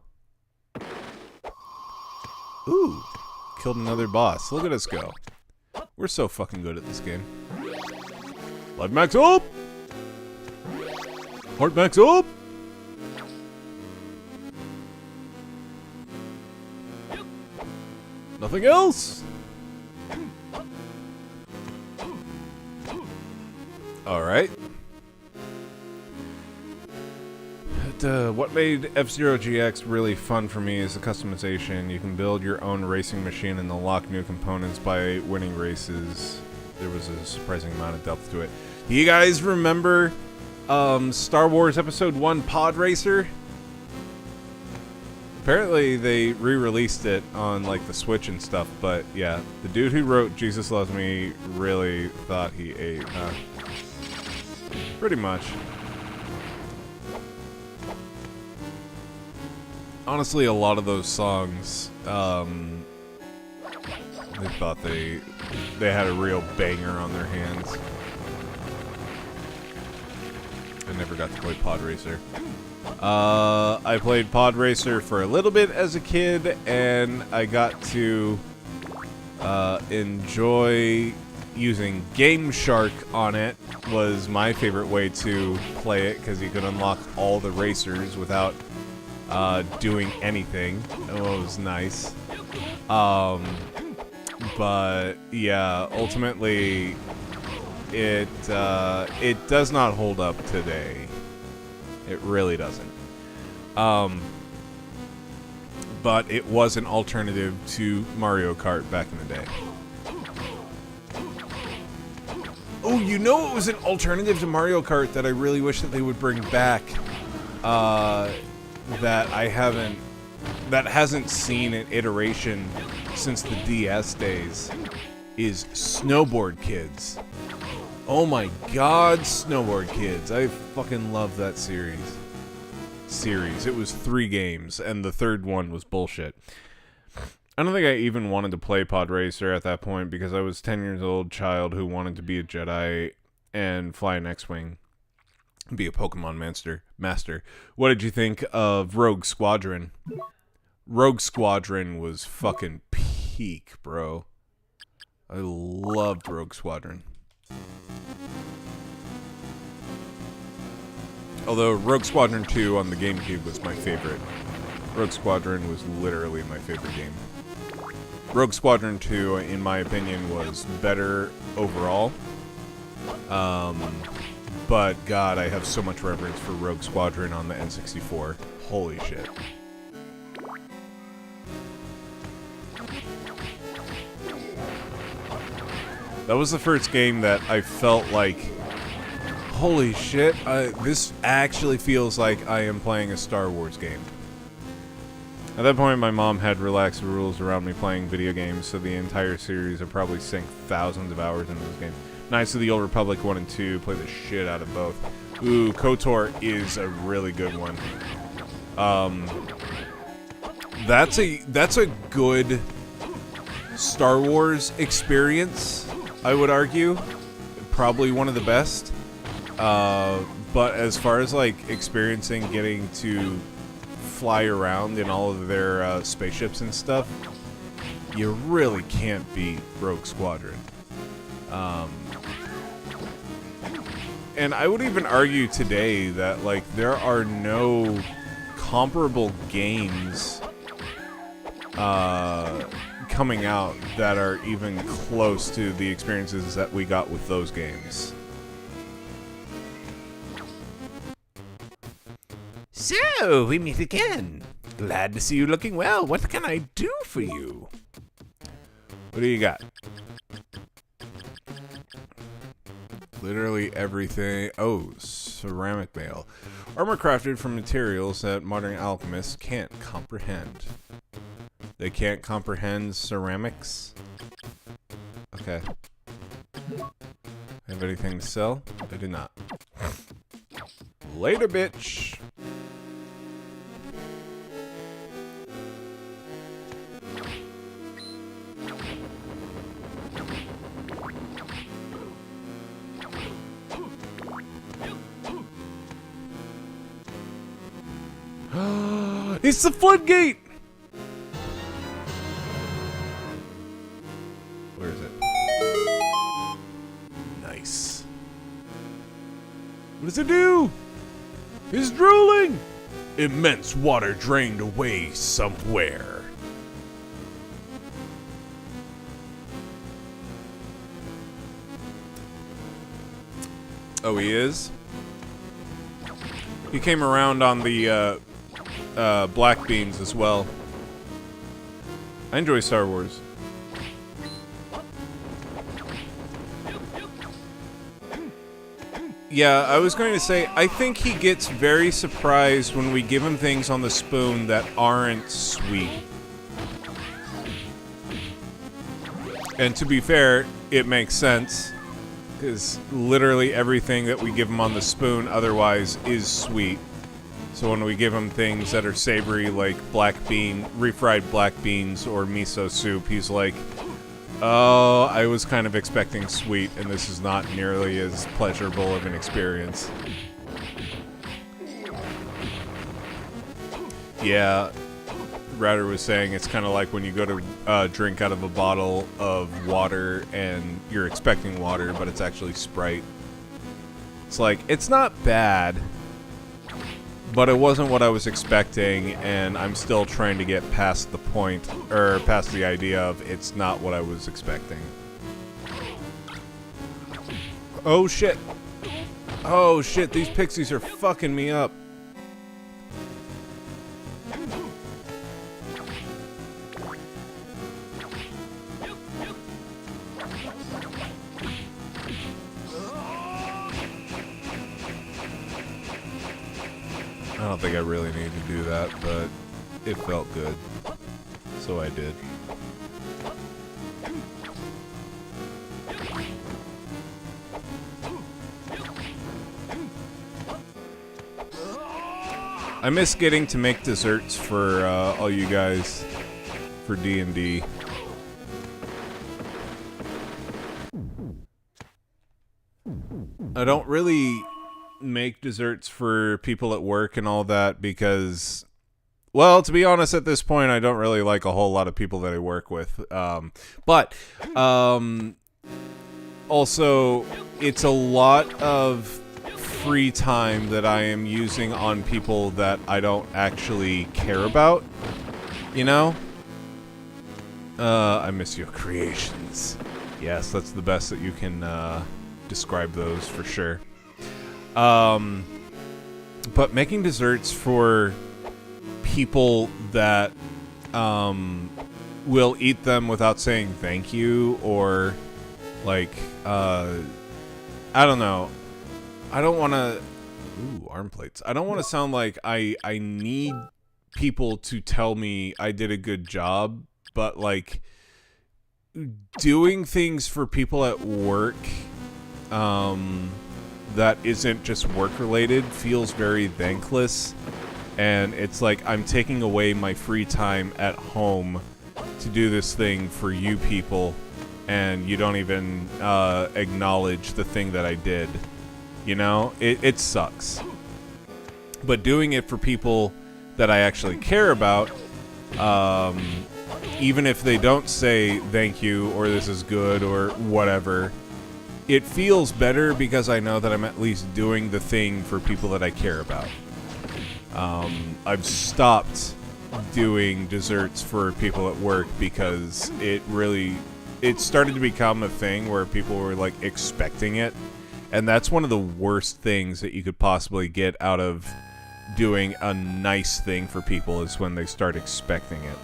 Ooh, killed another boss. Look at us go. We're so fucking good at this game. Life max up! Heart max up! Nothing else? Alright. What made F-Zero GX really fun for me is the customization. You can build your own racing machine and unlock new components by winning races. There was a surprising amount of depth to it. Do you guys remember Star Wars Episode 1 Pod Racer? Apparently they re-released it on like the Switch and stuff, but yeah, the dude who wrote Jesus Loves Me really thought he ate, huh? Pretty much. Honestly, a lot of those songs, they thought they had a real banger on their hands. I never got to play Pod Racer. I played Pod Racer for a little bit as a kid, and I got to enjoy using Game Shark on it. Was my favorite way to play it, because you could unlock all the racers without doing anything. It was nice. But yeah, ultimately it does not hold up today. It really doesn't. But it was an alternative to Mario Kart back in the day. Oh, you know it was an alternative to Mario Kart that I really wish that they would bring back, that hasn't seen an iteration since the DS days, is Snowboard Kids. Oh my god, Snowboard Kids. I fucking love that series. It was 3 games, and the third one was bullshit. I don't think I even wanted to play Pod Racer at that point, because I was 10 years old child who wanted to be a Jedi and fly an X-Wing. Be a Pokemon master. What did you think of Rogue Squadron? Rogue Squadron was fucking peak, bro. I loved Rogue Squadron. Although Rogue Squadron 2 on the GameCube was my favorite. Rogue Squadron was literally my favorite game. Rogue Squadron 2, in my opinion, was better overall. But God, I have so much reverence for Rogue Squadron on the N64. Holy shit. That was the first game that I felt like, holy shit, this actually feels like I am playing a Star Wars game. At that point, my mom had relaxed the rules around me playing video games, so the entire series I probably sank thousands of hours into those games. Knights of the Old Republic 1 and 2, play the shit out of both. Ooh, KOTOR is a really good one. That's a good Star Wars experience, I would argue. Probably one of the best. But as far as like experiencing getting to fly around in all of their spaceships and stuff, you really can't beat Rogue Squadron. And I would even argue today that like there are no comparable games coming out that are even close to the experiences that we got with those games. So, we meet again. Glad to see you looking well. What can I do for you? What do you got? Literally everything. Oh, ceramic mail. Armor crafted from materials that modern alchemists can't comprehend. They can't comprehend ceramics? Okay. Have anything to sell? I do not. Later, bitch! It's the floodgate! Where is it? Nice. What does it do? It's drooling! Immense water drained away somewhere. Oh, he is? He came around on the black beans as well. I enjoy Star Wars. Yeah, I was going to say, I think he gets very surprised when we give him things on the spoon that aren't sweet. And to be fair, it makes sense. Because literally everything that we give him on the spoon otherwise is sweet. So when we give him things that are savory, like refried black beans or miso soup, he's like, oh, I was kind of expecting sweet, and this is not nearly as pleasurable of an experience. Yeah, Router was saying it's kind of like when you go to drink out of a bottle of water and you're expecting water, but it's actually Sprite. It's like, it's not bad, but it wasn't what I was expecting, and I'm still trying to get past the point, or past the idea of it's not what I was expecting. Oh shit! Oh shit, these pixies are fucking me up. I don't think I really need to do that, but it felt good, so I did. I miss getting to make desserts for all you guys for D&D. I don't really make desserts for people at work and all that because, well, to be honest, at this point, I don't really like a whole lot of people that I work with. But also, it's a lot of free time that I am using on people that I don't actually care about, you know? I miss your creations. Yes, that's the best that you can describe those for sure. But making desserts for people that will eat them without saying thank you, or like I don't know. I don't want to. Ooh, arm plates. I don't want to sound like I need people to tell me I did a good job, but like doing things for people at work that isn't just work related feels very thankless, and it's like I'm taking away my free time at home to do this thing for you people, and you don't even acknowledge the thing that I did. You know, it sucks. But doing it for people that I actually care about, even if they don't say thank you or this is good or whatever, it feels better because I know that I'm at least doing the thing for people that I care about. I've stopped doing desserts for people at work because it started to become a thing where people were like expecting it. And that's one of the worst things that you could possibly get out of doing a nice thing for people, is when they start expecting it.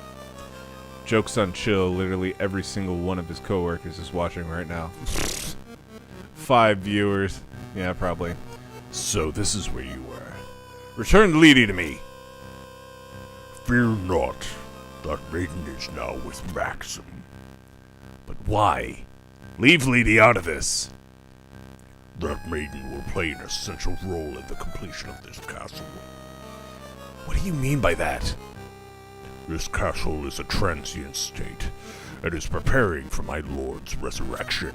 Jokes on Chill, literally every single one of his coworkers is watching right now. 5 viewers. Yeah, probably. So this is where you were. Return Lady to me. Fear not, that maiden is now with Maxim. But why? Leave Lady out of this. That maiden will play an essential role in the completion of this castle. What do you mean by that? This castle is a transient state, and is preparing for my lord's resurrection.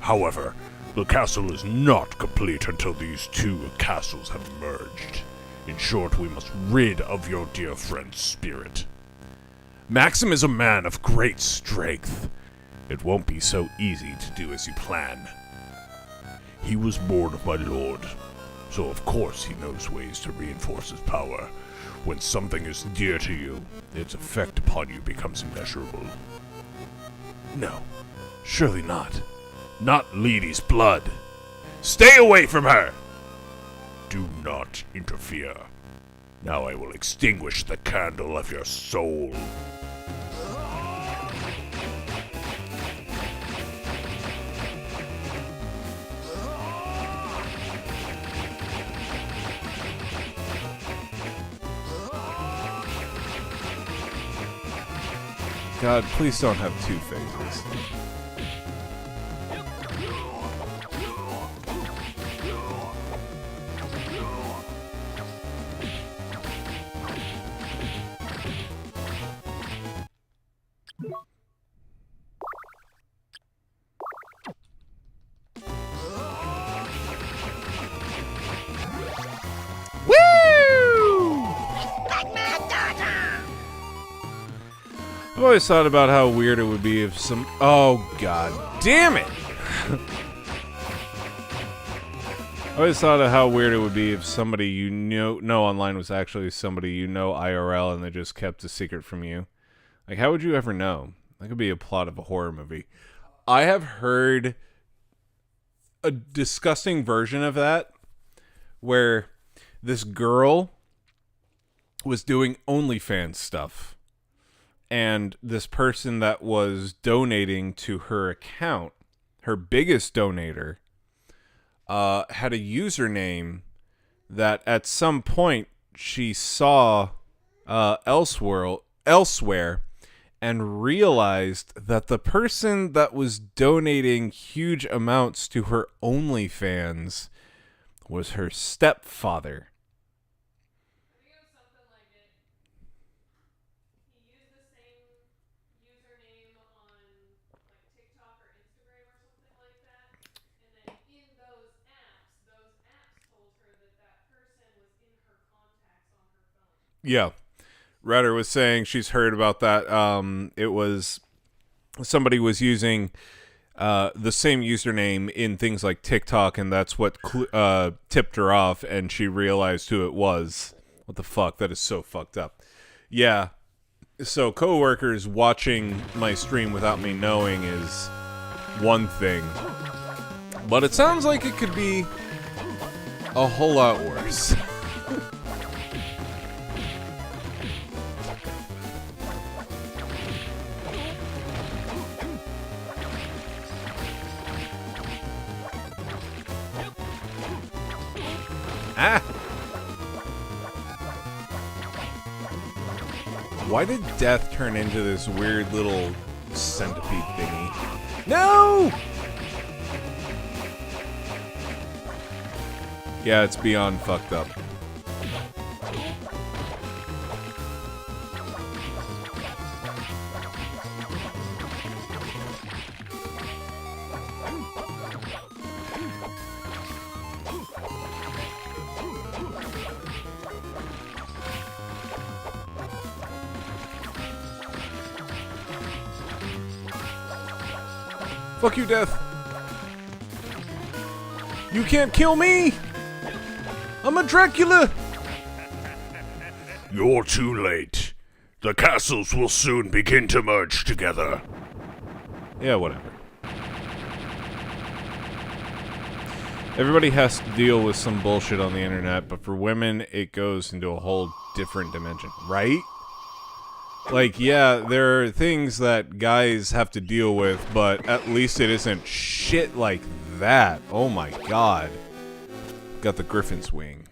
However, the castle is not complete until these two castles have merged. In short, we must rid of your dear friend's spirit. Maxim is a man of great strength. It won't be so easy to do as you plan. He was born of my lord, so of course he knows ways to reinforce his power. When something is dear to you, its effect upon you becomes immeasurable. No, surely not. Not Lady's blood. Stay away from her! Do not interfere. Now I will extinguish the candle of your soul. God, please don't have two phases. I've always thought about how weird it would be if some... Oh, god damn it! I always thought of how weird it would be if somebody you know online was actually somebody you know IRL and they just kept a secret from you. Like, how would you ever know? That could be a plot of a horror movie. I have heard a disgusting version of that where this girl was doing OnlyFans stuff. And this person that was donating to her account, her biggest donator, had a username that at some point she saw elsewhere and realized that the person that was donating huge amounts to her OnlyFans was her stepfather. Yeah. Redder was saying she's heard about that. It was somebody was using the same username in things like TikTok, and that's what tipped her off, and she realized who it was. What the fuck? That is so fucked up. Yeah. So coworkers watching my stream without me knowing is one thing. But it sounds like it could be a whole lot worse. Ah! Why did Death turn into this weird little centipede thingy? No! Yeah, it's beyond fucked up. Fuck you, Death. You can't kill me! I'm a Dracula! You're too late. The castles will soon begin to merge together. Yeah, whatever. Everybody has to deal with some bullshit on the internet, but for women, it goes into a whole different dimension, right? Like, yeah, there are things that guys have to deal with, but at least it isn't shit like that. Oh my god. Got the Griffin's wing.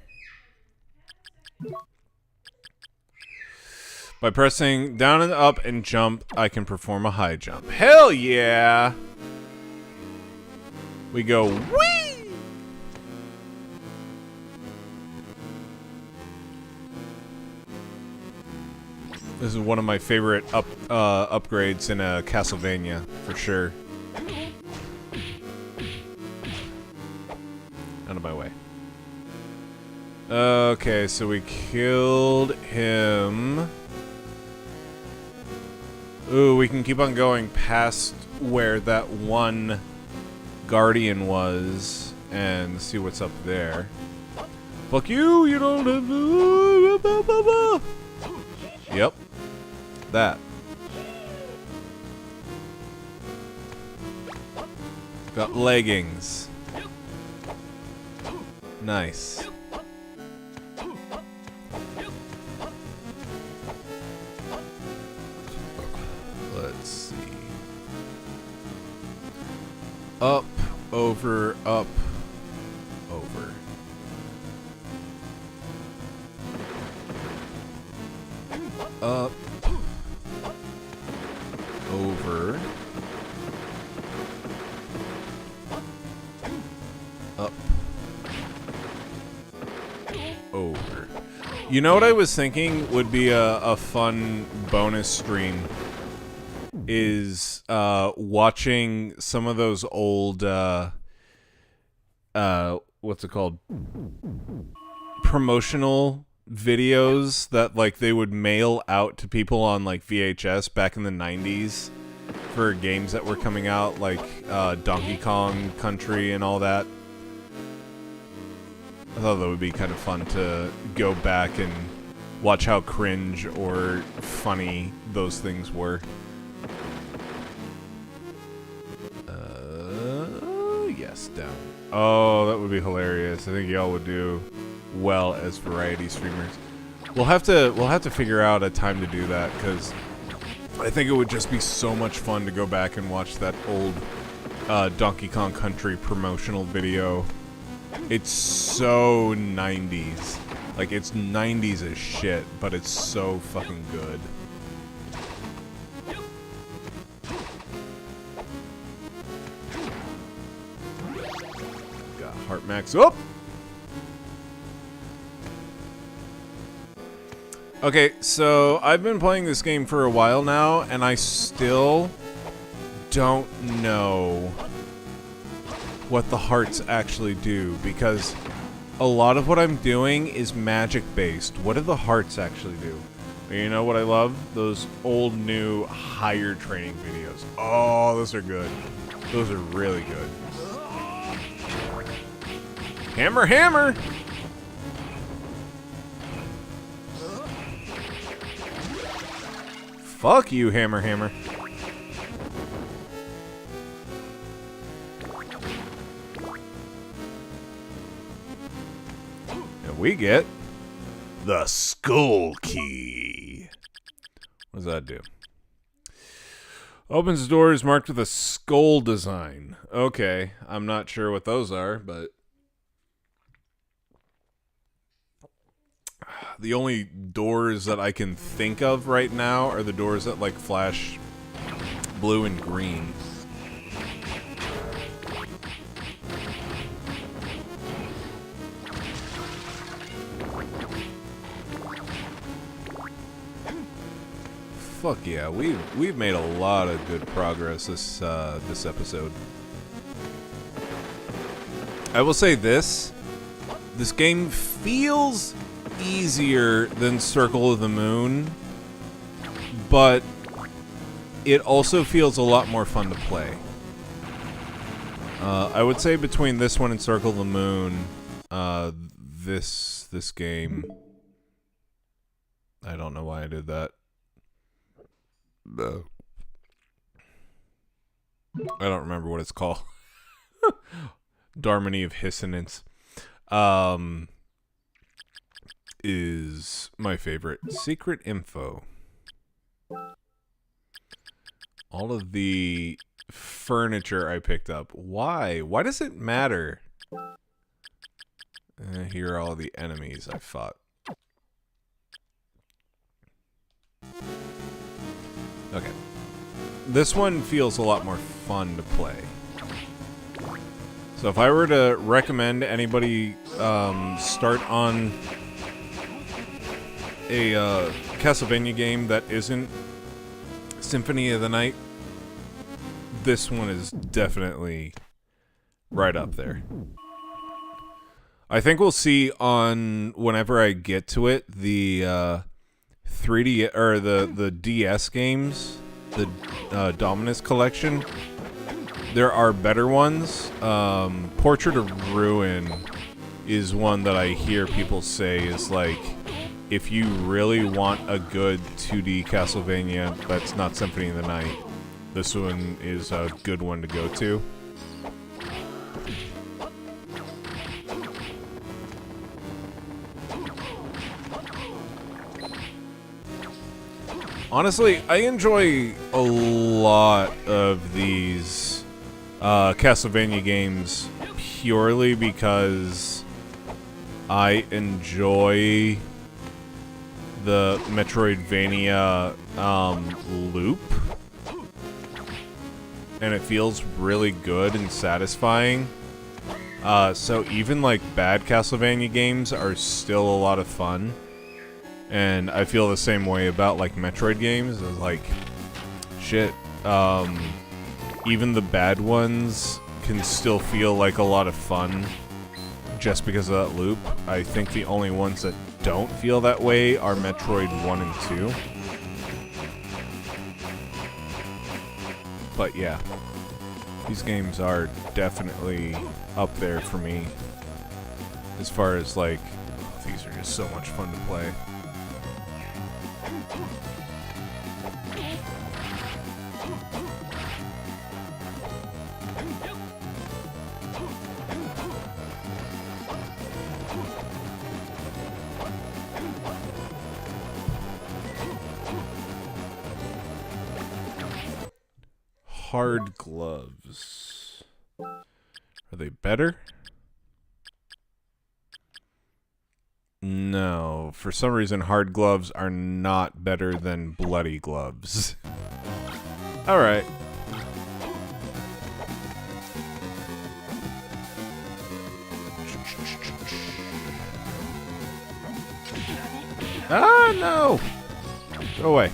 By pressing down and up and jump, I can perform a high jump. Hell yeah! We go whee! This is one of my favorite upgrades in a Castlevania, for sure. Out of my way. Okay, so we killed him. Ooh, we can keep on going past where that one guardian was and see what's up there. Fuck you, you don't have to... Yep. That. Got leggings. Nice. Let's see. Up, over, up, over. Up, over, up, over. You know what I was thinking would be a fun bonus stream is watching some of those old what's it called, promotional videos that like they would mail out to people on like VHS back in the 90s for games that were coming out, like Donkey Kong Country and all that. I thought that would be kind of fun to go back and watch how cringe or funny those things were. Yes, down. Oh, that would be hilarious. I think y'all would do well as variety streamers. We'll have to figure out a time to do that, because I think it would just be so much fun to go back and watch that old Donkey Kong Country promotional video. It's so 90s. Like, it's 90s as shit, but it's so fucking good. Got heart max up. Okay, so I've been playing this game for a while now, and I still don't know what the hearts actually do, because a lot of what I'm doing is magic based. What do the hearts actually do? You know what I love? Those old, new, higher training videos. Oh, those are good. Those are really good. Hammer, hammer! Fuck you, hammer, hammer. And we get the skull key. What does that do? Opens doors marked with a skull design. Okay, I'm not sure what those are, but The only doors that I can think of right now are the doors that like flash blue and green. Fuck yeah, we've made a lot of good progress this episode. I will say this game feels easier than Circle of the Moon, but it also feels a lot more fun to play. I would say between this one and Circle of the Moon, this game, I don't know why I did that. I don't remember what it's called. Darmony of Dissonance is my favorite. Secret info. All of the furniture I picked up. Why? Why does it matter? Here are all the enemies I fought. Okay. This one feels a lot more fun to play. So if I were to recommend anybody start on a Castlevania game that isn't Symphony of the Night, this one is definitely right up there. I think we'll see on whenever I get to it the 3D or the DS games, the Dominus collection. There are better ones. Portrait of Ruin is one that I hear people say is like, if you really want a good 2D Castlevania that's not Symphony of the Night, this one is a good one to go to. Honestly, I enjoy a lot of these Castlevania games purely because I enjoy the Metroidvania loop, and it feels really good and satisfying. So even like bad Castlevania games are still a lot of fun. And I feel the same way about like Metroid games. It's like, shit, even the bad ones can still feel like a lot of fun just because of that loop. I think the only ones that don't feel that way are Metroid 1 and 2. But yeah, these games are definitely up there for me as far as like, these are just so much fun to play. Hard gloves. Are they better? No. For some reason, hard gloves are not better than bloody gloves. Alright. Ah, no! Go away.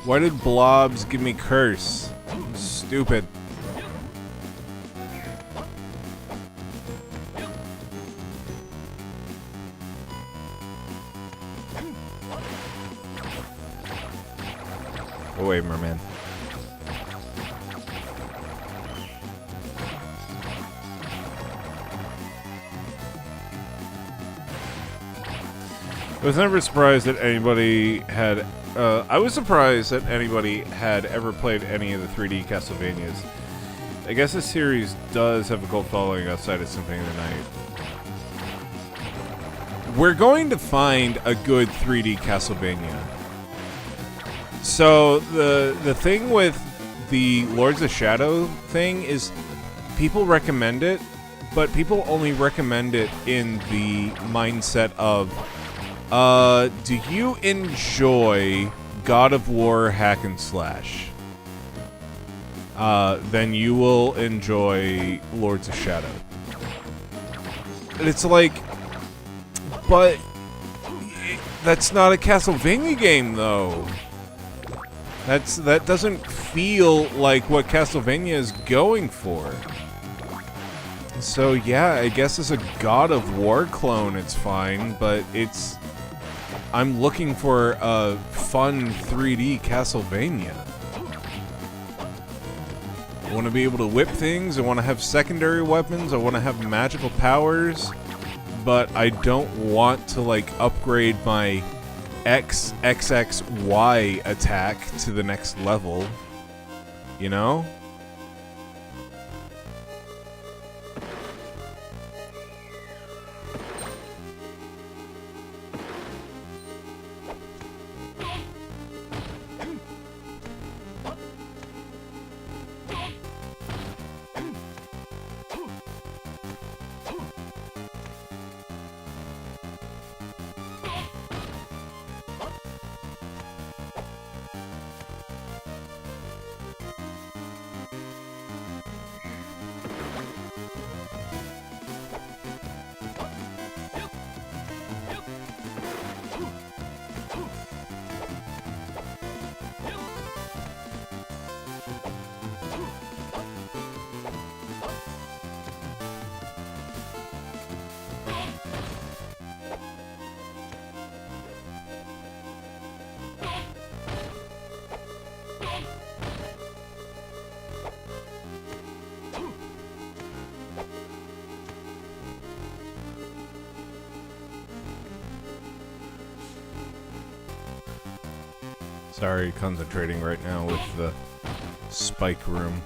Why did blobs give me curse? Stupid. Go away, merman. I was never surprised that anybody had... I was surprised that anybody had ever played any of the 3D Castlevanias. I guess this series does have a cult following outside of Symphony of the Night. We're going to find a good 3D Castlevania. So, the thing with the Lords of Shadow thing is people recommend it, but people only recommend it in the mindset of, do you enjoy God of War hack and slash? Then you will enjoy Lords of Shadow. And it's like, but that's not a Castlevania game, though. That doesn't feel like what Castlevania is going for. So yeah, I guess as a God of War clone, it's fine, but I'm looking for a fun 3D Castlevania. I want to be able to whip things, I want to have secondary weapons, I want to have magical powers, but I don't want to, like, upgrade my XXXY attack to the next level. You know? Sorry, concentrating right now with the spike room.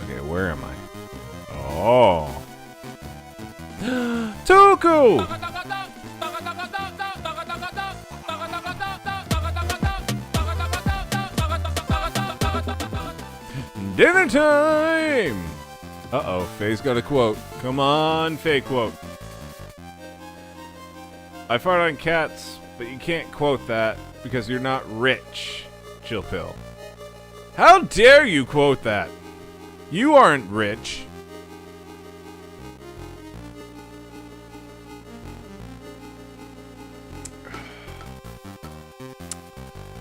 Okay, where am I? Oh. Tuku! Dinner time! Uh-oh, Faye's got a quote. Come on, Faye quote. I fart on cats, but you can't quote that because you're not rich. Chill pill. How dare you quote that? You aren't rich.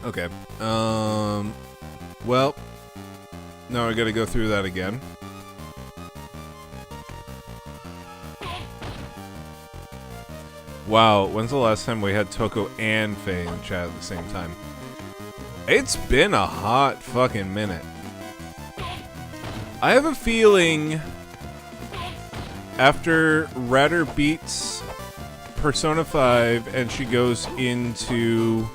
Okay. Well, now I gotta go through that again. Wow, when's the last time we had Toko and Faye in chat at the same time? It's been a hot fucking minute. I have a feeling after Radder beats Persona 5 and she goes into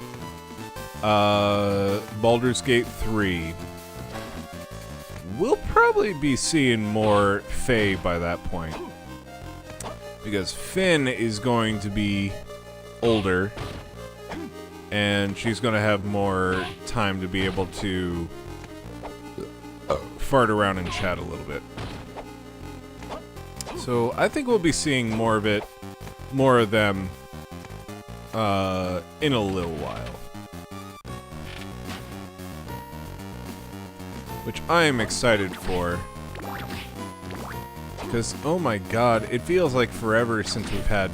Baldur's Gate 3, we'll probably be seeing more Faye by that point. Because Finn is going to be older, and she's going to have more time to be able to fart around and chat a little bit. So I think we'll be seeing more of it, more of them, in a little while. Which I am excited for. Because, oh my god, it feels like forever since we've had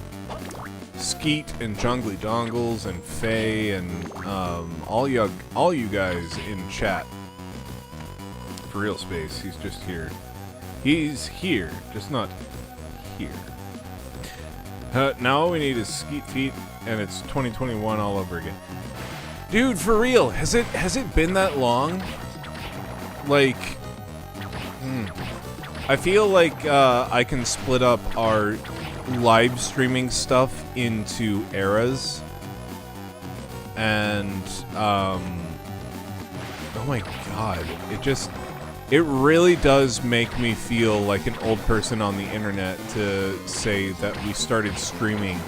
Skeet and Jungly Dongles and Faye and all you guys in chat. For real, Space, he's just here. He's here, just not here. Now all we need is Skeet Feet, and it's 2021 all over again. Dude, for real, has it been that long? Like, I feel like I can split up our live streaming stuff into eras. And, oh my god, it really does make me feel like an old person on the internet to say that we started streaming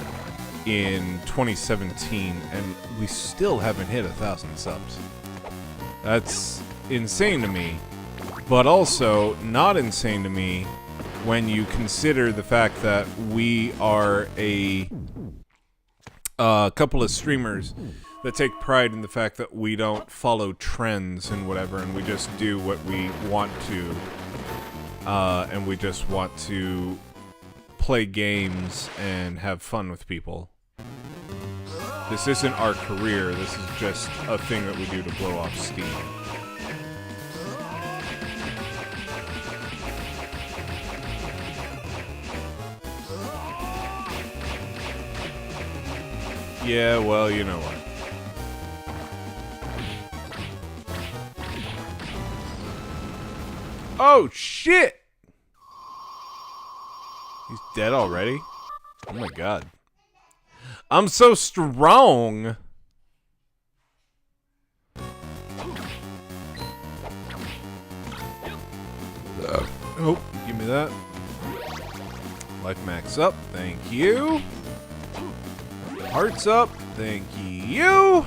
in 2017, and we still haven't hit 1,000 subs. That's insane to me, but also not insane to me when you consider the fact that we are a couple of streamers that take pride in the fact that we don't follow trends and whatever, and we just do what we want to, and we just want to play games and have fun with people. This isn't our career, this is just a thing that we do to blow off steam. Yeah, well, you know what. Oh, shit! He's dead already? Oh my god. I'm so strong! Oh, give me that. Life max up, thank you. Hearts up, thank you.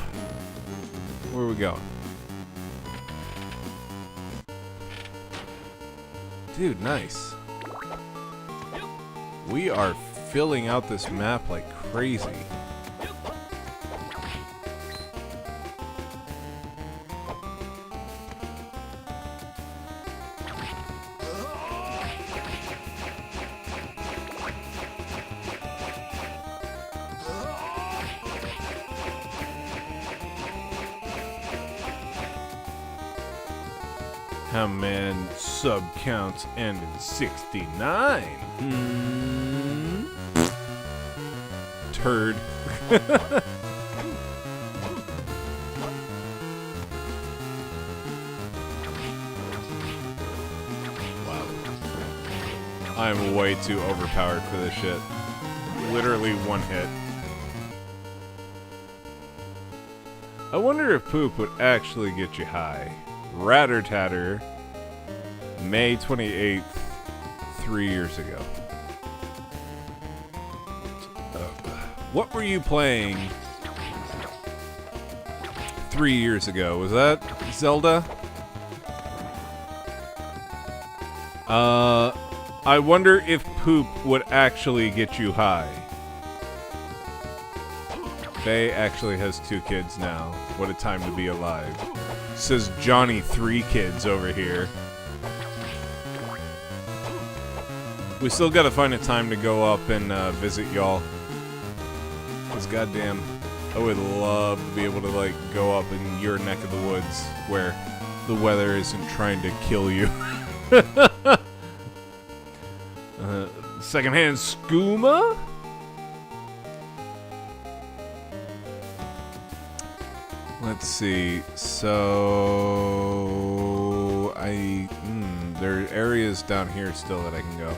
Where are we going? Dude, nice. We are filling out this map like crazy. How man sub counts end in 69? Turd. Wow. I'm way too overpowered for this shit. Literally one hit. I wonder if poop would actually get you high. Ratter Tatter, May 28th, 3 years ago. What were you playing 3 years ago? Was that Zelda? I wonder if poop would actually get you high. Faye actually has 2 kids now. What a time to be alive. Says Johnny 3 kids over here. We still gotta find a time to go up and visit y'all. Cause goddamn, I would love to be able to like go up in your neck of the woods where the weather isn't trying to kill you. Secondhand skooma? Let's see. So there are areas down here still that I can go.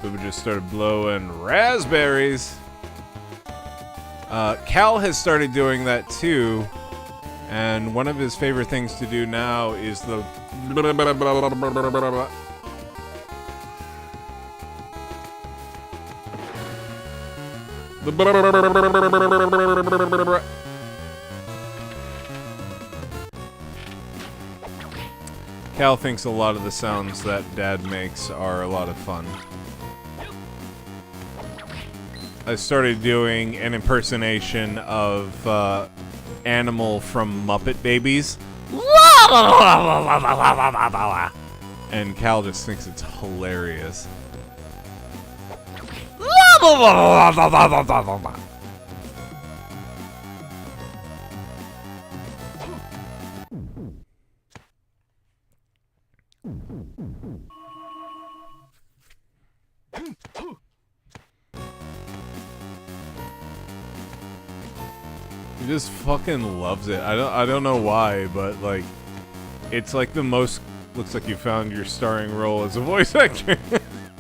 But we just started blowing raspberries. Cal has started doing that too, and one of his favorite things to do now is the Cal thinks a lot of the sounds that Dad makes are a lot of fun. I started doing an impersonation of Animal from Muppet Babies. And Cal just thinks it's hilarious. He just fucking loves it. I don't know why, but like, it's like the most. Looks like you found your starring role as a voice actor,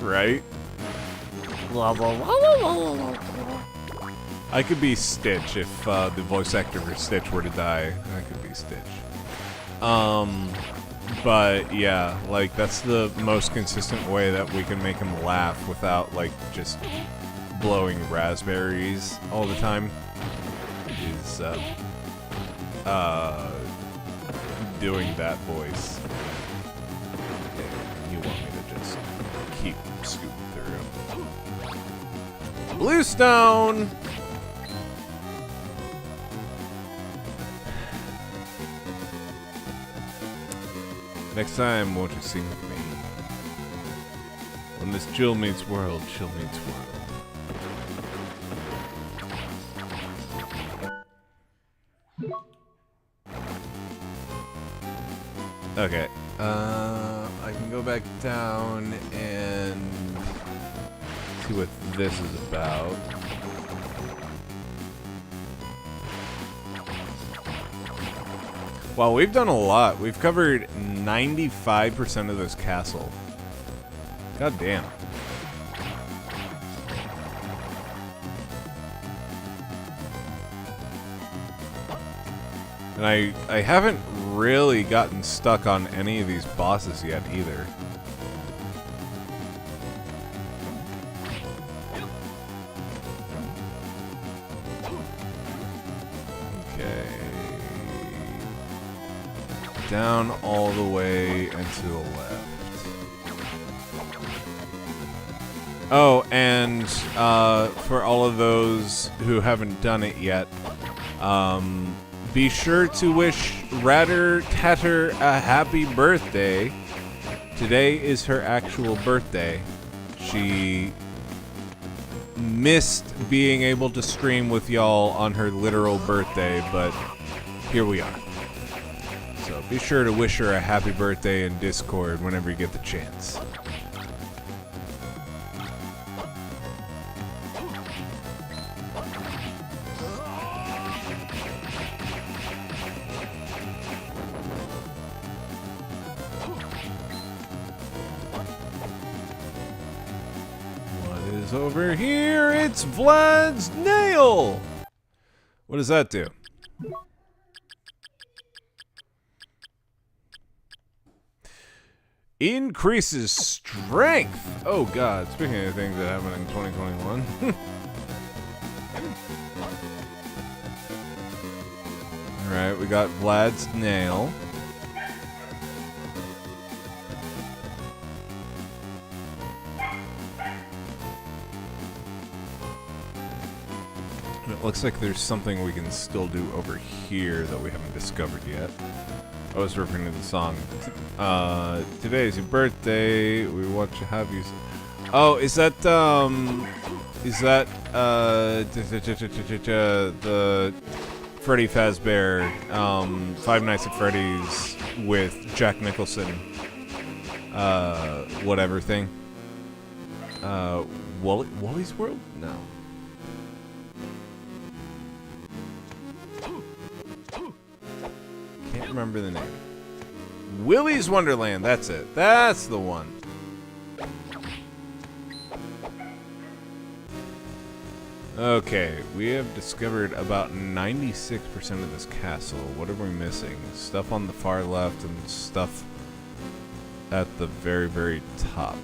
right? I could be Stitch if the voice actor for Stitch were to die. I could be Stitch. But yeah, like that's the most consistent way that we can make him laugh without like just blowing raspberries all the time is doing that voice. You want me to just keep scooting through. Bluestone! Next time, won't you sing with me? When this Jill meets world, Jill meets world. Okay, I can go back down and see what this is about. Wow, we've done a lot. We've covered 95% of this castle. God damn. And I haven't really gotten stuck on any of these bosses yet either. Okay. Down all the way and to the left. Oh, and for all of those who haven't done it yet, be sure to wish Ratter Tatter a happy birthday. Today is her actual birthday. She missed being able to stream with y'all on her literal birthday, but here we are. So be sure to wish her a happy birthday in Discord whenever you get the chance. Over here, it's Vlad's nail. What does that do? Increases strength. Oh god, speaking of things that happened in 2021. Alright, we got Vlad's nail. It looks like there's something we can still do over here that we haven't discovered yet. I was referring to the song. Today's your birthday. We want to have you. Oh, is that the Freddy Fazbear Five Nights at Freddy's with Jack Nicholson whatever thing? Wally's World? No. Can't remember the name. Willy's Wonderland, that's it. That's the one. Okay, we have discovered about 96% of this castle. What are we missing? Stuff on the far left and stuff at the very, very top.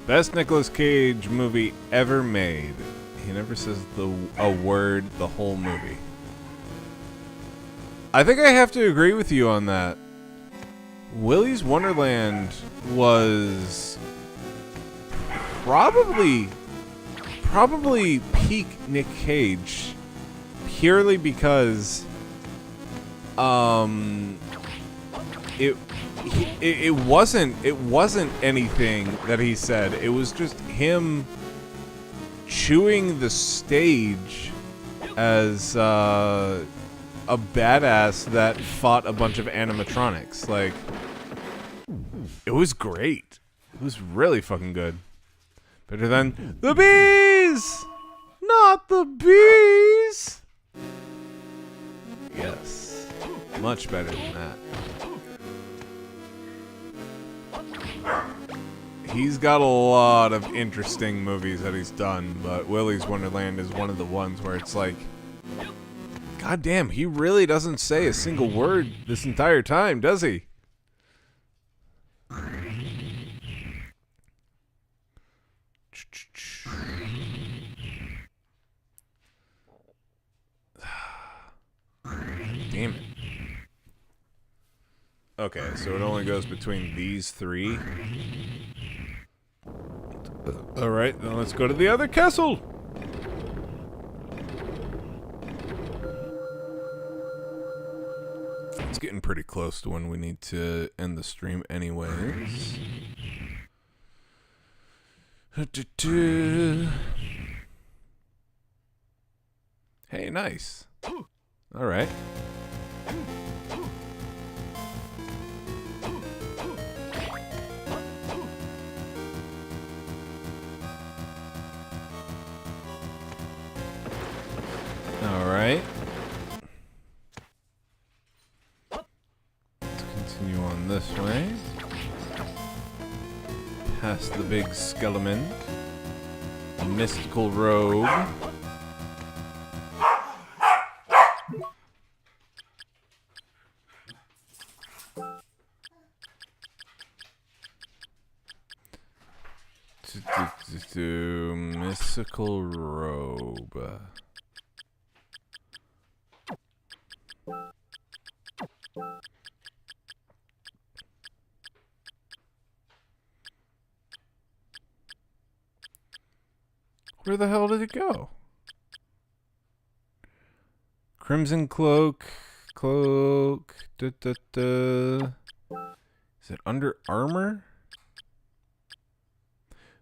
Best Nicolas Cage movie ever made. He never says a word the whole movie. I think I have to agree with you on that. Willy's Wonderland was probably peak Nick Cage, purely because it wasn't anything that he said. It was just him chewing the stage as a badass that fought a bunch of animatronics. Like, it was great. It was really fucking good. Better than the bees! Not the bees! Yes. Much better than that. He's got a lot of interesting movies that he's done, but Willy's Wonderland is one of the ones where it's like, God damn, he really doesn't say a single word this entire time, does he? Okay, so it only goes between these three. Alright, then let's go to the other castle! It's getting pretty close to when we need to end the stream anyways. Hey, nice. Alright. Alright. Let's continue on this way. Past the big skeleton. The mystical robe. Mystical robe. Where the hell did it go? Crimson cloak. Da, da, da. Is it under armor?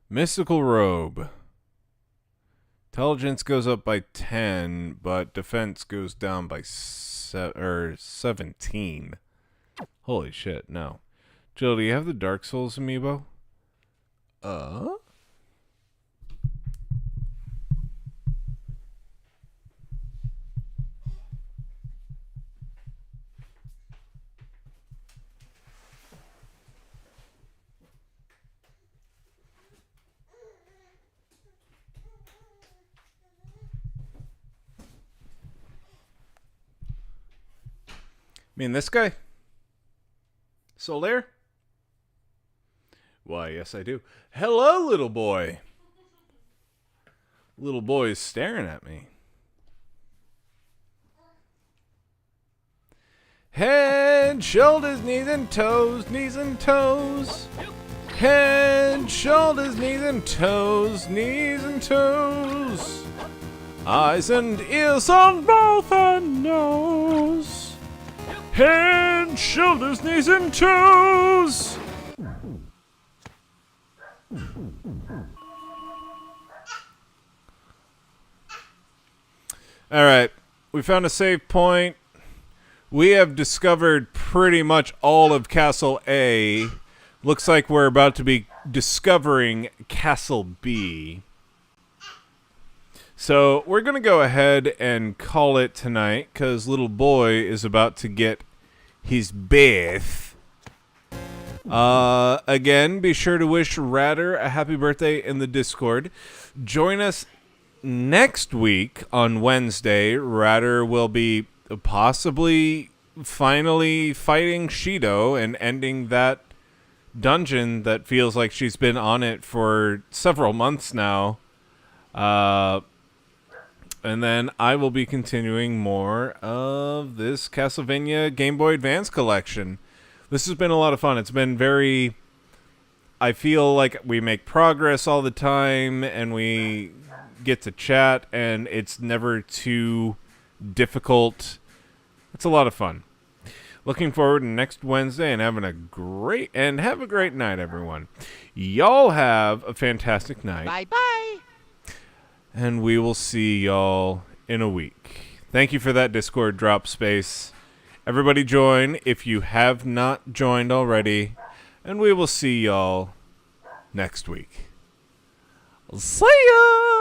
Mystical robe. Intelligence goes up by 10, but defense goes down by 17. Holy shit, no. Jill, do you have the Dark Souls amiibo? mean this guy? Solaire? Why, yes I do. Hello, little boy. Little boy is staring at me. Head, shoulders, knees and toes, knees and toes. Head, shoulders, knees and toes, knees and toes. Eyes and ears on both and nose. Head, shoulders, knees and toes. Alright, we found a save point. We have discovered pretty much all of Castle A. Looks like we're about to be discovering Castle B. So we're going to go ahead and call it tonight, because little boy is about to get his bath. Again, be sure to wish Ratter a happy birthday in the Discord. Join us next week on Wednesday. Ratter will be possibly finally fighting Shido and ending that dungeon that feels like she's been on it for several months now. And then I will be continuing more of this Castlevania Game Boy Advance collection. This has been a lot of fun. It's been very... I feel like we make progress all the time, and we get to chat, and it's never too difficult. It's a lot of fun. Looking forward to next Wednesday and having a great... And have a great night, everyone. Y'all have a fantastic night. Bye-bye. And we will see y'all in a week. Thank you for that Discord drop space. Everybody join if you have not joined already. And we will see y'all next week. See ya!